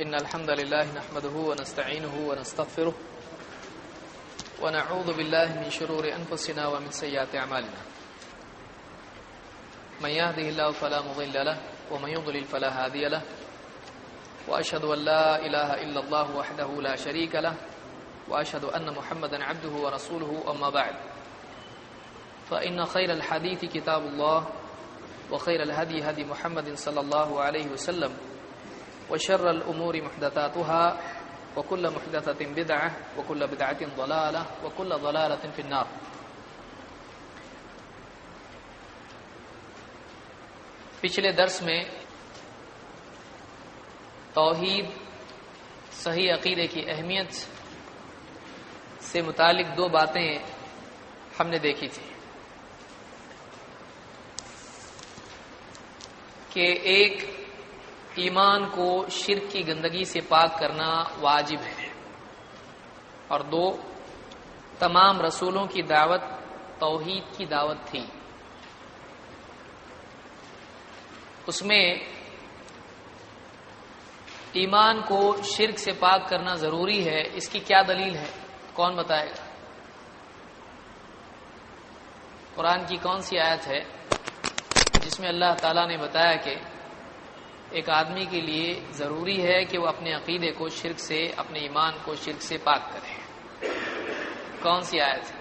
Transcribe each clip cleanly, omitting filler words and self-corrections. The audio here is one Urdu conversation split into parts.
إن الحمد لله نحمده ونستعينه ونستغفره ونعوذ بالله من شرور أنفسنا ومن سيئات أعمالنا من يهده الله فلا مضل له ومن يضلل فلا هادي له وأشهد أن لا إله إلا الله وحده لا شريك له وأشهد أن محمدا عبده ورسوله أما بعد فإن خير الحديث كتاب الله وخير الهدي هدي محمد صلى الله عليه وسلم وشر الأمور محدثاتها وكل محدثة بدعة وكل بدعة ضلالة وكل ضلالة في النار. پچھلے درس میں توحید صحیح عقیدے کی اہمیت سے متعلق دو باتیں ہم نے دیکھی تھی کہ ایک ایمان کو شرک کی گندگی سے پاک کرنا واجب ہے، اور دو تمام رسولوں کی دعوت توحید کی دعوت تھی. اس میں ایمان کو شرک سے پاک کرنا ضروری ہے. اس کی کیا دلیل ہے؟ کون بتائے گا؟ قرآن کی کون سی آیت ہے جس میں اللہ تعالیٰ نے بتایا کہ ایک آدمی کے لیے ضروری ہے کہ وہ اپنے عقیدے کو شرک سے، اپنے ایمان کو شرک سے پاک کرے؟ کون سی آیت ہے؟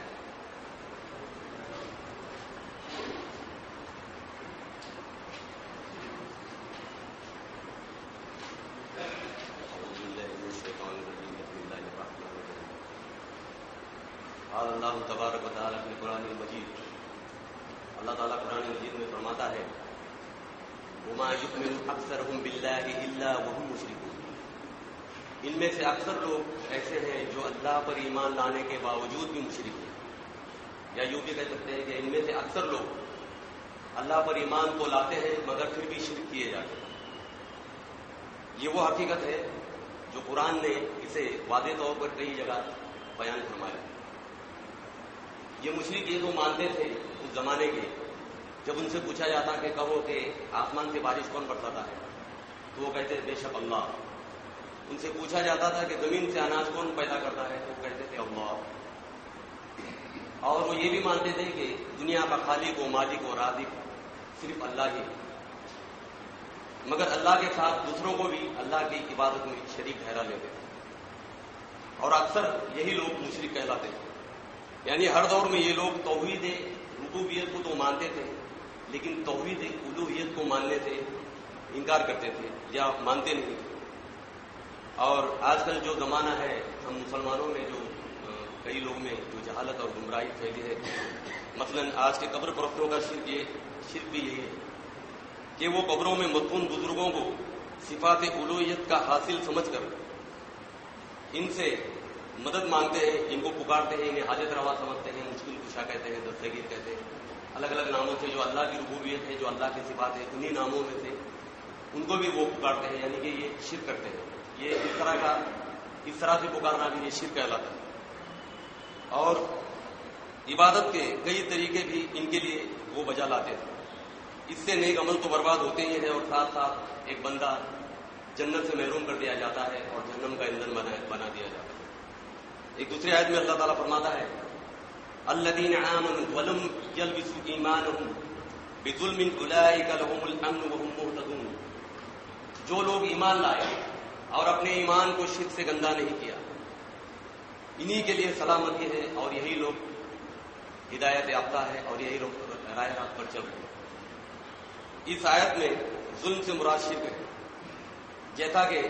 اللہ تبارک و تعالیٰ اپنے قرآن مجید، اللہ تعالیٰ قرآن مجید میں فرماتا ہے وما یؤمن اکثرهم باللہ الا وهم مشرکون. ان میں سے اکثر لوگ ایسے ہیں جو اللہ پر ایمان لانے کے باوجود بھی مشرک ہیں. یا یوں بھی کہہ سکتے ہیں کہ ان میں سے اکثر لوگ اللہ پر ایمان کو لاتے ہیں مگر پھر بھی شرک کیے جاتے ہیں. یہ وہ حقیقت ہے جو قرآن نے اسے واضح طور پر کئی جگہ بیان فرمایا. یہ مشرک یہ تو مانتے تھے اس زمانے کے، جب ان سے پوچھا جاتا کہ کہو کہ آسمان سے بارش کون برساتا ہے تو وہ کہتے بے شک اللہ. ان سے پوچھا جاتا تھا کہ زمین سے اناج کون پیدا کرتا ہے تو وہ کہتے تھے اللہ. اور وہ یہ بھی مانتے تھے کہ دنیا کا خالق و مالک و رازق صرف اللہ ہی، مگر اللہ کے ساتھ دوسروں کو بھی اللہ کی عبادت میں شریک ٹھہرا لیتے تھے. اور اکثر یہی لوگ مشرک کہلاتے ہیں. یعنی ہر دور میں یہ لوگ توحید ربوبیت کو تو مانتے تھے لیکن توحید الوہیت کو ماننے سے انکار کرتے تھے یا مانتے نہیں تھے. اور آج کل جو زمانہ ہے، ہم مسلمانوں میں جو کئی لوگ میں جو جہالت اور گمراہی پھیلی ہے، مثلا آج کے قبر پرستوں کا شرک بھی یہی ہے کہ وہ قبروں میں مدفون بزرگوں کو صفات الوہیت کا حاصل سمجھ کر ان سے مدد مانگتے ہیں، ان کو پکارتے ہیں، انہیں حاجت روا سمجھتے ہیں، مشکل کشا کہتے ہیں، دستگیر کہتے ہیں، الگ الگ ناموں سے جو اللہ کی ربوبیت ہے، جو اللہ کی صفات ہے، انہی ناموں میں سے ان کو بھی وہ پکارتے ہیں. یعنی کہ یہ شرک کرتے ہیں. یہ اس طرح سے پکارنا بھی یہ شرک کہلاتا ہے. اور عبادت کے کئی طریقے بھی ان کے لیے وہ بجا لاتے تھے. اس سے نیک عمل تو برباد ہوتے ہی ہیں اور ساتھ ساتھ ایک بندہ جنت سے محروم کر دیا جاتا ہے اور جہنم کا ایندھن بنا دیا جاتا ہے. ایک دوسری آیت میں اللہ تعالیٰ فرماتا ہے الذین آمنوا ولم یلبسوا ایمانهم بظلم اولئک لهم الامن وهم مہتدون. جو لوگ ایمان لائے اور اپنے ایمان کو شرک سے گندا نہیں کیا، انہی کے لیے سلامتی ہے اور یہی لوگ ہدایت یافتہ ہے اور یہی لوگ راہ راست پر چل رہے ہیں. اس آیت میں ظلم سے مراد شرک ہے. جیسا کہ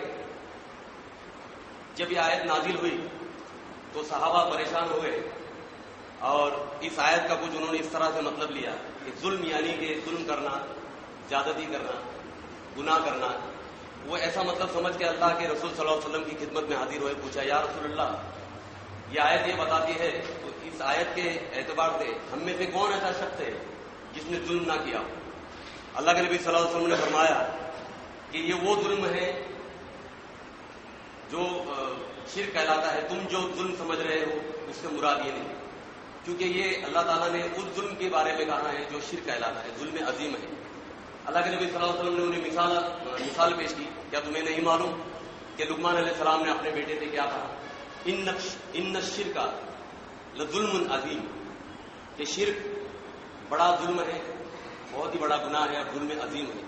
جب یہ آیت نازل ہوئی تو صحابہ پریشان ہوئے اور اس آیت کا کچھ انہوں نے اس طرح سے مطلب لیا کہ ظلم یعنی کہ ظلم کرنا، زیادتی کرنا، گناہ کرنا. وہ ایسا مطلب سمجھ کے اللہ کے رسول صلی اللہ علیہ وسلم کی خدمت میں حاضر ہوئے، پوچھا یا رسول اللہ یہ آیت یہ بتاتی ہے تو اس آیت کے اعتبار سے ہم میں سے کون ایسا شخص ہے جس نے ظلم نہ کیا؟ اللہ کے نبی صلی اللہ علیہ وسلم نے فرمایا کہ یہ وہ ظلم ہے جو شرک کہلاتا ہے. تم جو ظلم سمجھ رہے ہو اس سے مراد یہ نہیں، کیونکہ یہ اللہ تعالیٰ نے اس ظلم کے بارے میں کہا ہے جو شرک کہلاتا ہے، ظلم عظیم ہے. اللہ کے نبی صلی اللہ علیہ وسلم نے انہیں مثال پیش کی، کیا تمہیں نہیں معلوم کہ لقمان علیہ السلام نے اپنے بیٹے سے کیا کہا، ان الشرک لظلم عظیم، کہ شرک بڑا ظلم ہے، بہت ہی بڑا گناہ ہے اور ظلم عظیم ہے۔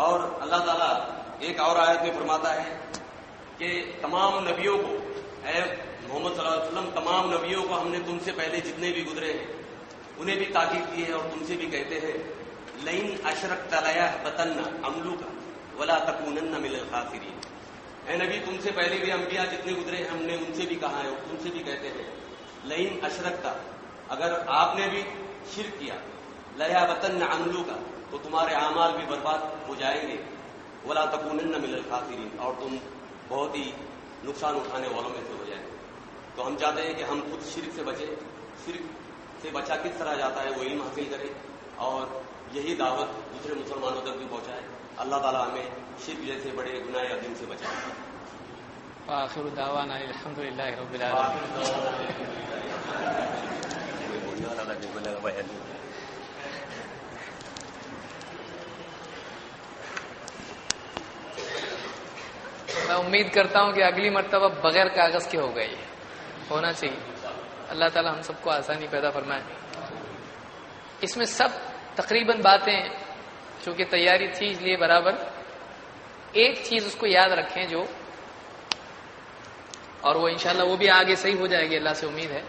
اور اللہ تعالیٰ ایک اور آیت میں فرماتا ہے کہ تمام نبیوں کو، اے محمد صلی اللہ علیہ وسلم، تمام نبیوں کو ہم نے تم سے پہلے جتنے بھی گزرے ہیں انہیں بھی تاکید کی ہے، اور تم سے بھی کہتے ہیں لئن اشرکت لیحبطن عملک ولا تکونن من الخاسرین۔ اے نبی، تم سے پہلے بھی انبیاء جتنے گزرے ہیں ہم نے ان سے بھی کہا ہے اور تم سے بھی کہتے ہیں لئن اشرکت، اگر آپ نے بھی شرک کیا، لیحبطن عملک، تو تمہارے اعمال بھی برباد ہو جائیں گے، ولا تکونن من الخاسرین، اور تم بہت ہی نقصان اٹھانے والوں میں سے ہو جائیں گے۔ تو ہم چاہتے ہیں کہ ہم خود شرک سے بچیں، شرک سے بچا کس طرح جاتا ہے وہ علم حاصل کرے اور یہی دعوت دوسرے مسلمانوں تک بھی پہنچائے۔ اللہ تعالیٰ ہمیں شرک جیسے بڑے گناہ عظیم سے بچائے۔ وآخر دعوانا الحمدللہ رب العالمین۔ میں امید کرتا ہوں کہ اگلی مرتبہ بغیر کاغذ کے ہو گئی ہونا چاہیے۔ اللہ تعالی ہم سب کو آسانی پیدا فرمائے۔ اس میں سب تقریباً باتیں چونکہ تیاری تھی اس لیے برابر ایک چیز اس کو یاد رکھیں جو، اور وہ انشاءاللہ وہ بھی آگے صحیح ہو جائے گی، اللہ سے امید ہے۔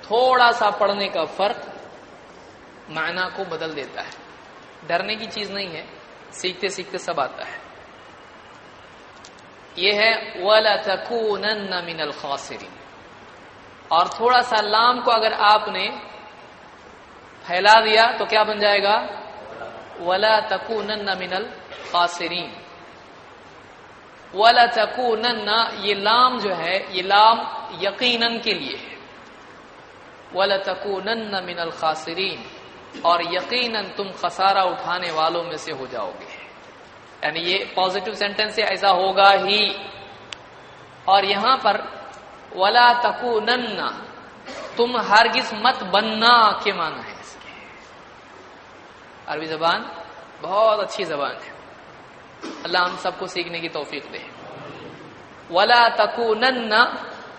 تھوڑا سا پڑھنے کا فرق معنی کو بدل دیتا ہے، ڈرنے کی چیز نہیں ہے، سیکھتے سیکھتے سب آتا ہے۔ یہ ہے وَلَتَكُونَنَّ مِنَ الْخَاسِرِينَ، اور تھوڑا سا لام کو اگر آپ نے پھیلا دیا تو کیا بن جائے گا؟ وَلَتَكُونَنَّ مِنَ الْخَاسِرِينَ۔ وَلَتَكُونَنَّ، یہ لام جو ہے یہ لام یقیناً کے لیے ہے، وَلَتَكُونَنَّ مِنَ الْخَاسِرِينَ، اور یقیناً تم خسارہ اٹھانے والوں میں سے ہو جاؤ گے، یعنی یہ پازیٹو سینٹنس سے ایسا ہوگا ہی۔ اور یہاں پر وَلَا تَكُونَنَّ، تم ہرگز مت بننا کے معنی ہے اس کے۔ عربی زبان بہت اچھی زبان ہے، اللہ ہم سب کو سیکھنے کی توفیق دے۔ وَلَا تَكُونَنَّ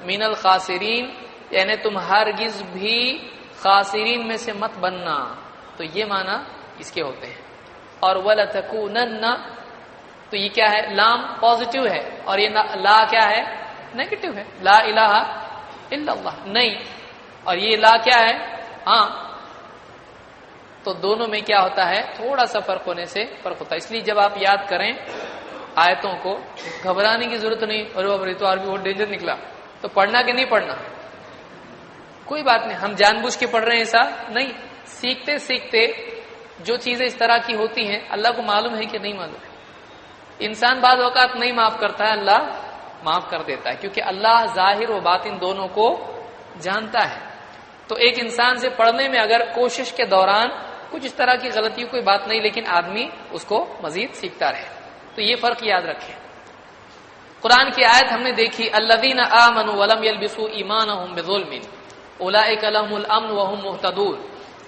مِنَ الْخَاسِرِينَ، یعنی تم ہرگز بھی خاسرین میں سے مت بننا، تو یہ معنی اس کے ہوتے ہیں۔ اور وَلَتَكُونَنَّ، تو یہ کیا ہے؟ لام پازیٹیو ہے، اور یہ لا کیا ہے؟ نیگیٹو ہے، لا الہ الا اللہ، نہیں۔ اور یہ لا کیا ہے؟ ہاں۔ تو دونوں میں کیا ہوتا ہے؟ تھوڑا سا فرق ہونے سے فرق ہوتا ہے۔ اس لیے جب آپ یاد کریں آیتوں کو، گھبرانے کی ضرورت نہیں، اور تو عربی بہت ڈینجر نکلا تو پڑھنا کہ نہیں پڑھنا، کوئی بات نہیں، ہم جان بوجھ کے پڑھ رہے ہیں ایسا نہیں، سیکھتے سیکھتے جو چیزیں اس طرح کی ہوتی ہیں اللہ کو معلوم ہے کہ نہیں معلوم ہے۔ انسان بعض اوقات نہیں معاف کرتا ہے، اللہ معاف کر دیتا ہے، کیونکہ اللہ ظاہر و باطن دونوں کو جانتا ہے۔ تو ایک انسان سے پڑھنے میں اگر کوشش کے دوران کچھ اس طرح کی غلطیوں کوئی بات نہیں، لیکن آدمی اس کو مزید سیکھتا رہے، تو یہ فرق یاد رکھیں۔ قرآن کی آیت ہم نے دیکھی الذین آمنوا ولم یلبسوا ایمانہم بظلم اولئک لہم الامن وہم مہتدون۔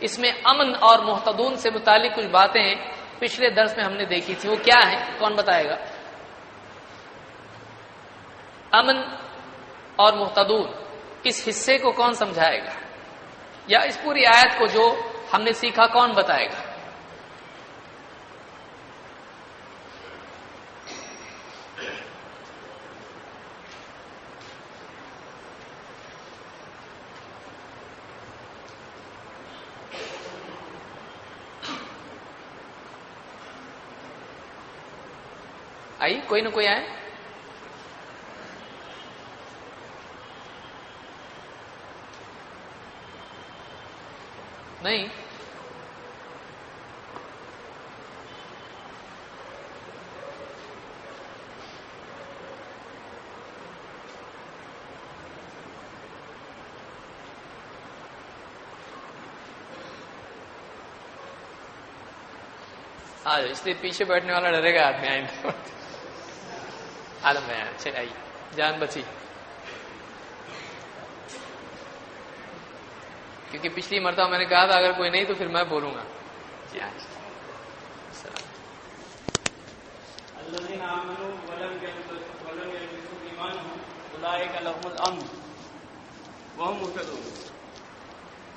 اس میں امن اور مہتدون سے متعلق کچھ باتیں پچھلے درس میں ہم نے دیکھی تھی، وہ کیا ہے؟ کون بتائے گا؟ امن اور مہتدون، اس حصے کو کون سمجھائے گا؟ یا اس پوری آیت کو جو ہم نے سیکھا کون بتائے گا؟ آئی کوئی نہ کوئی آئے؟ نہیں؟ آج اس لیے پیچھے بیٹھنے والا ڈرے گا آدمی آئندہ عالم میں اچھے آئی جان بچی، کیونکہ پچھلی مرتبہ میں نے کہا تھا اگر کوئی نہیں تو پھر میں بولوں گا. جی ہاں الذين آمنوا ولم يلبسوا إيمانهم أولئك لهم الأمن وهم مهتدون.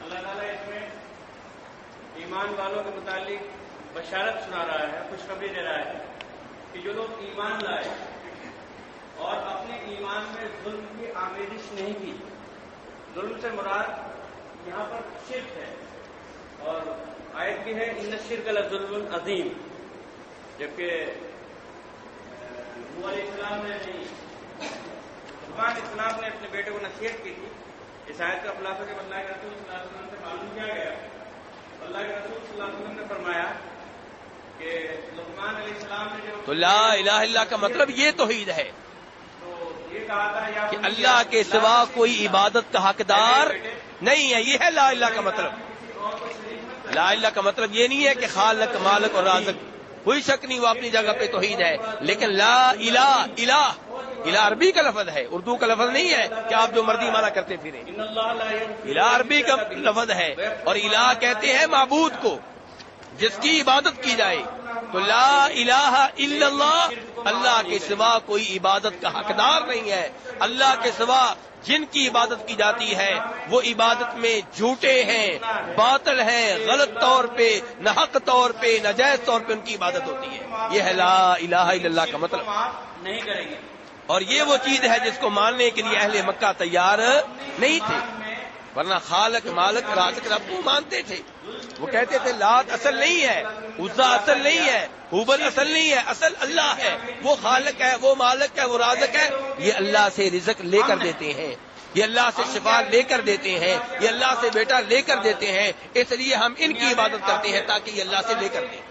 اللہ تعالیٰ اس میں ایمان والوں کے متعلق بشارت سنا رہا ہے، خوشخبری دے رہا ہے کہ جو لوگ ایمان لائے اور اپنے ایمان میں ظلم کی آمیزش نہیں کی. ظلم سے مراد یہاں پر شرک ہے، اور آیت بھی ہے ان الشرک لظلم عظیم. جبکہ نوح علیہ السلام نے نہیں، لقمان علیہ السلام نے اپنے بیٹے کو نصیحت کی تھی. اس آیت کا خلاصہ جب اللہ کے رسول صلی اللہ علیہ وسلم سے معلوم کیا گیا، اللہ کے رسول صلی اللہ علیہ وسلم نے فرمایا کہ لقمان علیہ السلام نے جو تو لا الہ الا کا مطلب یہ توحید ہے تو یہ کہا تھا یا کہ اللہ کے سوا کوئی عبادت کا حقدار نہیں ہے. یہ ہے لا الہ کا مطلب. لا الہ کا مطلب یہ نہیں ہے کہ خالق مالک اور رازق، کوئی شک نہیں وہ اپنی جگہ پہ توحید ہے. لیکن لا الہ الہ الہ عربی کا لفظ ہے، اردو کا لفظ نہیں ہے کہ آپ جو مرضی مانا کرتے پھریں. ان اللہ لا یغفر الہ عربی کا لفظ ہے، اور الہ کہتے ہیں معبود کو جس کی عبادت کی جائے. تو لا الہ الا اللہ، اللہ کے سوا کوئی عبادت کا حقدار نہیں ہے. اللہ کے سوا جن کی عبادت کی جاتی ہے وہ عبادت میں جھوٹے ہیں، باطل ہیں، غلط طور پہ، ناحق طور پہ، ناجائز طور پہ ان کی عبادت ہوتی ہے. یہ ہے لا الہ الا اللہ کا مطلب. نہیں کریں گے. اور یہ وہ چیز ہے جس کو ماننے کے لیے اہل مکہ تیار نہیں تھے، ورنہ خالق مالک رازق رب کو مانتے تھے. وہ کہتے تھے لات اصل نہیں ہے، عزا اصل نہیں ہے، حبل اصل نہیں ہے، اصل اللہ ہے. وہ خالق ہے، وہ مالک ہے، وہ رازق ہے. یہ اللہ سے رزق لے کر دیتے ہیں، یہ اللہ سے شفا لے کر دیتے ہیں، یہ اللہ سے بیٹا لے کر دیتے ہیں. اس لیے ہم ان کی عبادت کرتے ہیں تاکہ یہ اللہ سے لے کر دیں.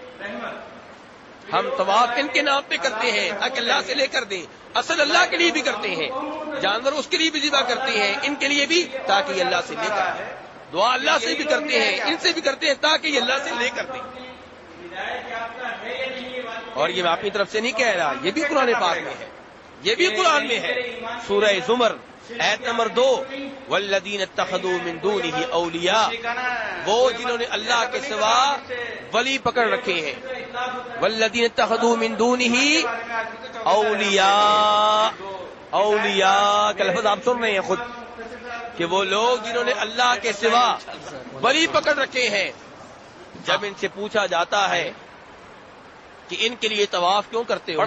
ہم طواف ان کے نام پہ کرتے ہیں تاکہ اللہ سے لے کر دیں. اصل اللہ کے لیے بھی کرتے ہیں، جانور اس کے لیے بھی ذبح کرتے ہیں، ان کے لیے بھی تاکہ یہ اللہ سے لے کر دیں. دعا اللہ سے بھی کرتے ہیں، ان سے بھی کرتے ہیں تاکہ یہ اللہ سے لے کر دیں. اور یہ میں اپنی طرف سے نہیں کہہ رہا، یہ بھی قرآن پاک میں ہے، یہ بھی قرآن میں ہے. سورہ زمر آیت نمبر 2 والذین اتخذوا من دونہ اولیاء، وہ جنہوں نے اللہ کے سوا ولی پکڑ رکھے ہیں. والذین اتخذوا من دونہ اولیاء، اولیاء کا لفظ آپ سن رہے ہیں خود کہ وہ لوگ جنہوں نے اللہ کے سوا ولی پکڑ رکھے ہیں. جب ان سے پوچھا جاتا ہے کہ ان کے لیے طواف کیوں کرتے ہو،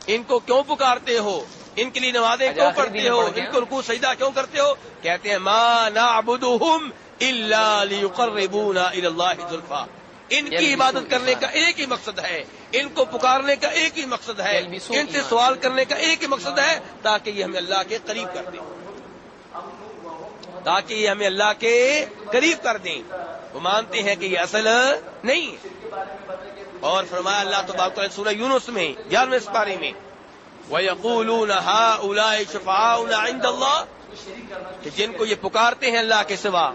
ان کو کیوں پکارتے ہو، ان کے لیے نمازیں کیوں پڑھتے ہو، ان کو رکوع سجدہ کیوں کرتے ہو، کہتے ہیں ما نعبدہم الا لیقربونا الی اللہ زلفیٰ. ان کی عبادت کرنے کا ایک ہی مقصد ہے، ان کو پکارنے کا ایک ہی مقصد ہے، ان سے سوال کرنے کا ایک ہی مقصد ہے تاکہ یہ ہمیں اللہ کے قریب کر دیں، تاکہ یہ ہمیں اللہ کے قریب کر دیں. وہ مانتے ہیں کہ یہ اصل نہیں. اور فرمایا اللہ تبارک و تعالیٰ سورہ یونس میں 11ویں سپارے میں وَيَقُولُونَ هَؤُلَاءِ شُفَعَاؤُنَا عِندَ اللَّهِ، کہ جن کو یہ پکارتے ہیں اللہ کے سوا،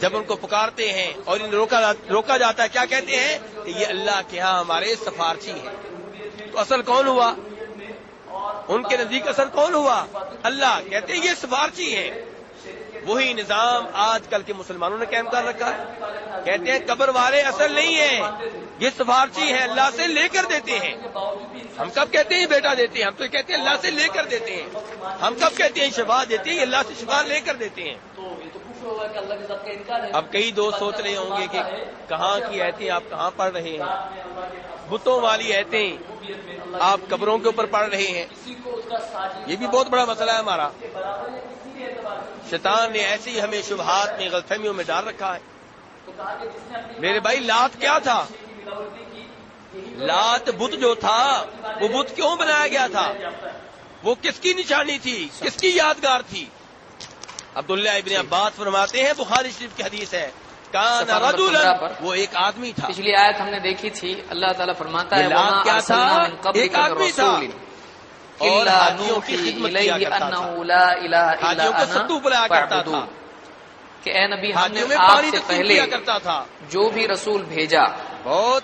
جب ان کو پکارتے ہیں اور ان روکا جاتا ہے، کیا کہتے ہیں کہ یہ اللہ کے ہاں ہمارے سفارشی ہیں. تو اصل کون ہوا؟ ان کے نزدیک اصل کون ہوا؟ اللہ. کہتے ہیں یہ سفارشی ہیں. وہی نظام آج کل کے مسلمانوں نے قائم کر رکھا ہے. کہتے ہیں قبر والے اصل نہیں ہیں، یہ سفارشی ہیں، اللہ سے لے کر دیتے ہیں. ہم کب کہتے ہیں بیٹا دیتے ہیں؟ ہم تو کہتے ہیں اللہ سے لے کر دیتے ہیں. ہم کب کہتے ہیں شفا دیتے ہیں؟ اللہ سے شفا لے کر دیتے ہیں. اب کئی دوست سوچ رہے ہوں گے کہ کہاں کی ایتیں آپ کہاں پڑھ رہے ہیں، بتوں والی ایتیں آپ قبروں کے اوپر پڑھ رہے ہیں. یہ بھی بہت بڑا مسئلہ ہے ہمارا. شیطان نے ایسی ہمیں شبہات میں غلط فہمیوں میں ڈال رکھا ہے. میرے بھائی لات کیا تھا؟ لات بت جو تھا وہ بت کیوں بنایا گیا تھا؟ وہ کس کی نشانی تھی، کس کی یادگار تھی؟ عبداللہ ابن عباس فرماتے ہیں، بخاری شریف کی حدیث ہے، کان رجلا، وہ ایک آدمی تھا. پچھلی آیت ہم نے دیکھی تھی، اللہ تعالیٰ فرماتا ہے لات کیا تھا؟ ایک آدمی تھا اور حاجیوں کی خدمت کیا کرتا تھا، حاجیوں کو ستو بلایا کرتا تھا کہ اے نبی ہم نے حاجیوں میں آپ پانی سے تقسیم پہلے کیا کرتا تھا. جو بھی رسول بھیجا بہت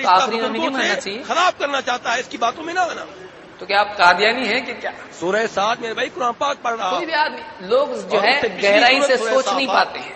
رشتہ آخری میں نہیں بزرگوں ماننا سے چاہیے. خراب کرنا چاہتا ہے، اس کی باتوں میں نہ آنا. تو کیا آپ قادیانی ہیں کہ کیا؟ سورہ 7 میرے بھائی قرآن پاک پڑھ رہا کوئی بھی آدمی، لوگ جو اور ہے اس سے پچھلی گہرائی سے سورت سوچ سورہ نہیں صافات. پاتے ہیں.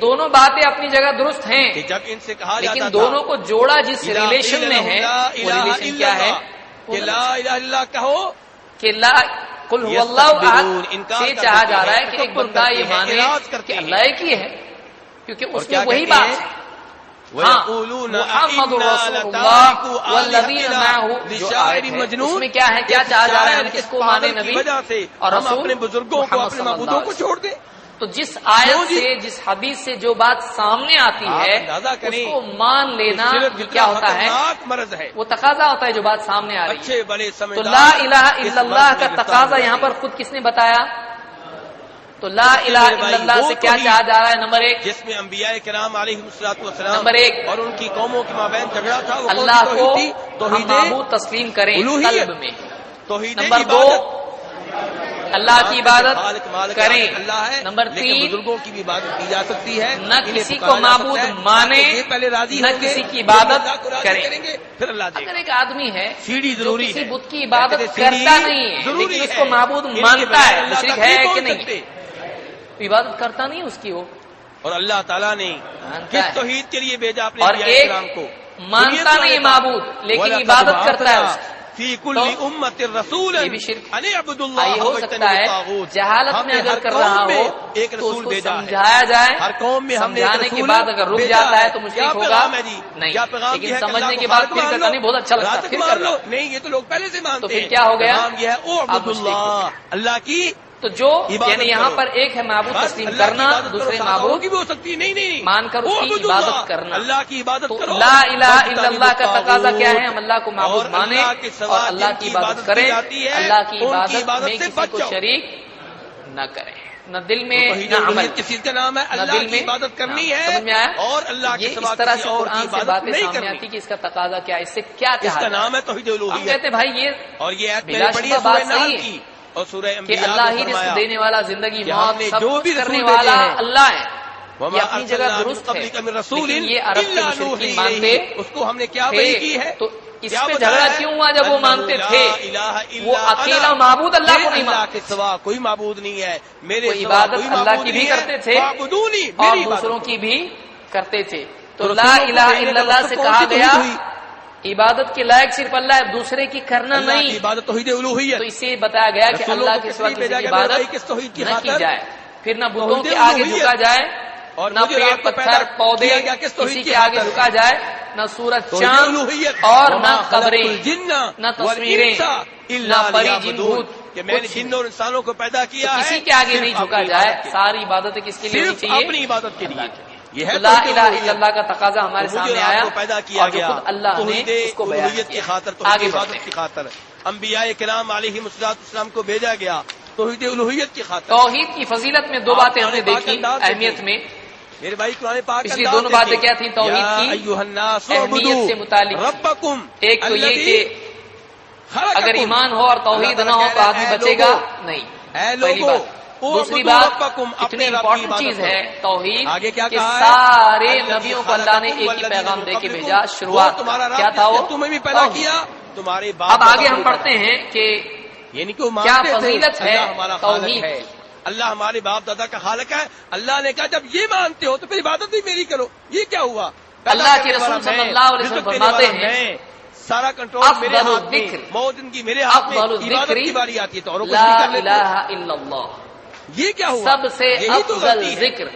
دونوں باتیں اپنی جگہ درست ہیں، کہ جب ان سے کہا جاتا لیکن تھا دونوں کو جوڑا جس اذا ریلیشن قیل میں لهم ہے لا وہ الہ ریلیشن الا کیا ہے؟ اللہ، کہ لا الہ الا اللہ کہو، کہ لا قل هو اللہ احد انکار سے کرتے چاہا ہیں، جا رہا ہے کہ ایک تکبر بندہ کرتے یہ ہیں، مانے اعراض کرتے کہ ہیں۔ اللہ ایک ہی ہے، کیونکہ اور اس کیا میں وہی کہتے بات ہیں؟ ہے۔ وَيَقُولُونَ محمد أَإِنَّا رسول اللہ لَتَارِكُو والذین آلِهَتِنَا معه جو لِشَاعِرٍ آیت ہے، مجنون، اس میں کیا ہے، کیا چاہا جا رہا ہے؟ ہم کس کو مانے؟ اس نبی کی وجہ سے اور ہم رسول اپنے بزرگوں کو، محمد اپنے صلی اللہ معبودوں کو علیہ وسلم۔ چھوڑ دیں۔ تو جس آیت سے، جس حدیث سے جو بات سامنے آتی آپ ہے اندازہ اس کریں کو مان لینا شرک یہ کتنا کیا ہوتا ہے؟ خطرناک مرض ہے۔ وہ تقاضا ہوتا ہے جو بات سامنے آ رہی ہے۔ اچھے بڑے تو سمجھدار لا الہ الا اللہ اس کا مرض میں تقاضا گرفتار یہاں پر ہوئے۔ خود کس نے بتایا؟ تو لا الہ الا اللہ سے کیا چاہا جا رہا ہے؟ نمبر ایک، جس میں انبیاء کرام علیہ السلام نمبر ایک، اور ان کی قوموں کے مابین جھگڑا تھا، وہ اللہ کو توحید ہم معبود تسلیم کریں الوہیت، قلب میں۔ توحید نمبر دو، عبادت، اللہ کی عبادت خالق مالک کریں۔ اللہ ہے، نمبر لیکن تین، بزرگوں کی بھی عبادت کی جا سکتی ہے، نہ انہیں کسی پکارا کو جا معبود سکتا ہے، مانے، تاکہ یہ پہلے راضی نہ ہوں گے، کسی کی عبادت اللہ کو راضی کریں۔ کریں گے، پھر اللہ دے اگر گا۔ ایک آدمی ہے سیڑھی جو ضروری کسی ہے، بت کی عبادت کہتے ہیں کرتا سیڑھی نہیں ہے ضروری لیکن اس ہے، کو معبود ان کے مانتا بغیر ہے، اللہ مشرک تک ہے نہیں کہ پہنچ نہیں؟ سکتے۔ عبادت کرتا نہیں اس کی وہ، اور اللہ تعالیٰ نے مانتا کس ہے۔ توحید کے لیے بھیجا اپنے اور انبیاء ایک کرام کو؟ مانتا نہیں معبود لیکن عبادت کرتا ہے اس کی۔ فی کل تو امت رسولا یہ بھی شرک ان اعبدوا اللہ یہ ہو واجتنبوا سکتا ہے الطاغوت۔ جہالت ہم میں نے اگر ہر کر قوم رہا میں ہو ایک تو اس رسول کو بھیجا ہے، سمجھایا جائے، ہر قوم میں ہم نے ایک سمجھانے کے رسول بعد اگر رک بھیجا جاتا ہے تو کیا مشرک ہوگا پیغام ہے جی؟ نہیں، کیا پیغام یہ لیکن ہے کہ سمجھنے اللہ کے کو بعد خالق پھر مان کرتا لو، نہیں، بہت اچھا لگتا رازق پھر مان کر لو، لو۔ نہیں یہ تو لوگ پہلے سے مانتے تو پھر ہیں۔ کیا ہو گیا؟ پیغام یہ ہے او آپ عبد مشرک ہو اللہ، اللہ کی تو جو عبادت یعنی یہاں کرو۔ پر ایک ہے معبود بس تسلیم اللہ کی کرنا، عبادت کرو، دوسرے سادہ معبود کی بھی ہو سکتی ہے، نہیں مان کر اس کی اعبدوا عبادت اللہ، کرنا۔ اللہ کی عبادت تو کرو۔ لا الہ الا اللہ کا واجتنبوا تقاضا کیا ہے؟ الطاغوت۔ ہم اللہ کو معبود اور مانیں اللہ کے سوا اور اللہ جن کی کی عبادت عبادت کریں، کی جاتی ہے اللہ کی ان کی عبادت عبادت میں سے کسی بچ کو جاؤ۔ شریک نہ کریں، نہ دل میں توحید نہ عمل الوہیت کس چیز کا نام ہے؟ نہ اللہ دل کی میں۔ عبادت کرنی ہاں، ہے سمجھ میں آیا؟ اور اللہ کے یہ سوا اس طرح کسی سے اور کی قرآن سے عبادت باتیں نہیں سامنے کرنی۔ آتی کہ اس کا تقاضا کیا ہے، اس سے کیا اس چاہا کا جائے؟ نام ہے توحید ہم الوہیت۔ کہتے بھائی یہ اور یہ آیت بلا میں پڑھی ہے شبہ بات سورہ نحل صحیح ہے کی اور سورہ کہ انبیاء اللہ میں ہی رزق فرمایا دینے والا، زندگی کہ موت ہم نے سب جو کچھ بھی کرنے رسول والا بھیجے ہیں، اللہ ہے، وما یہ اپنی جگہ ارسلنا من درست ہے، قبلک من رسول لیکن یہ عرب کے الا مشرکین نوحی مانتے الیہ، اس کو ہم نے کیا تھے۔ وحی کی ہے؟ تو اس کیا پہ بتایا جھگڑا ہے؟ کیوں ہوا جب وہ انہ مانتے لا تھے الہ الا وہ اکیلا انا، معبود اللہ کو کہ نہیں اللہ مانتے کے سوا کوئی معبود نہیں ہے، میرے وہ سوا عبادت کوئی اللہ معبود کی بھی نہیں ہے، کرتے تھے فاعبدونی، اور میری عبادت دوسروں کرو۔ کی بھی کرتے تھے۔ تو تو لا رسولوں کو الہ بھیجنے الا کا اللہ مطلب سے کون کہا سی گیا توحید ہوئی؟ عبادت کے لائق صرف اللہ ہے، دوسرے کی کرنا اللہ کی نہیں۔ عبادت توحید الوہیت۔ تو اسے بتایا گیا کہ رسولوں اللہ کو کے کس سوا لیے کسی بھیجا کی گیا میرے بھائی؟ عبادت کس توحید کی نہ کی خاطر؟ جائے، پھر نہ بتوں توحید کے آگے الوہیت۔ جھکا جائے، اور نہ مجھے پیڑ آپ کو پتھر پیدا پودے کیا گیا کس توحید کسی کی کے آگے خاطر؟ جھکا جائے، نہ سورج توحید چاند الوہیت۔ اور وما نہ قبریں، خلقت الجن نہ تصویریں، والانس نہ الا پری جن لیعبدون، بھوت، کہ میں نے کچھ جن اور انسانوں کو پیدا تو کیا ہے کسی کے آگے صرف نہیں جھکا اپنی جائے، عبادت کے لیے، ساری عبادتیں کس کے لیے ہونی صرف چاہیے؟ اپنی عبادت کے لیے۔ یہ ہے تو لا توحید الہ الا الوہیت۔ اللہ کا تقاضا ہمارے تو مجھے سامنے آپ آیا کو پیدا کیا اور جو گیا خود اللہ نے توحید اس کو بیان الوہیت کی کیا۔ خاطر، توحید آگے عبادت بڑھتے کی ہیں۔ خاطر انبیاء کرام علیہ السلام کو بھیجا گیا توحید الوہیت کی خاطر۔ توحید کی فضیلت میں دو باتیں ہم نے دیکھی اہمیت میں۔ میرے بھائی قرآن پاک پچھلی دونوں باتیں کیا تھیں توحید کی اہمیت سے متعلق؟ ربکم ایک تو یہ کہ اگر ایمان ہو اور توحید نہ ہو تو آدمی بچے گا نہیں، پہلی بات۔ دوسری بات اتنی امپورٹنٹ چیز ہے توحید آگے کیا کہ کہا ہے؟ سارے نبیوں کو اللہ نے ایک ہی پیغام دے کے بھیجا۔ شروعات کیا تھا وہ؟ تمہیں بھی پیدا کیا تمہارے باپ۔ اب آگے ہم پڑھتے ہیں کہ یعنی کہ وہ کیا مانتے تھے فضیلت ہے اللہ ہمارا خالق توحید ہے، اللہ ہمارے باپ دادا کا خالق ہے۔ اللہ نے کہا جب یہ مانتے ہو تو پھر عبادت بھی میری کرو۔ یہ کیا ہوا؟ اللہ کے رسول صلی اللہ علیہ وسلم فرماتے ہیں سارا کنٹرول میرے افضل ہاتھ میں، الذکر، موت زندگی میرے ہاتھ میں، افضل عبادت الذکر کی باری آتی ہے تو اوروں کو لا شریک کر لیتے الہ ہیں۔ الا اللہ، یہ کیا ہوا؟ سب سے یہی تو افضل غلطی ہے۔ ذکر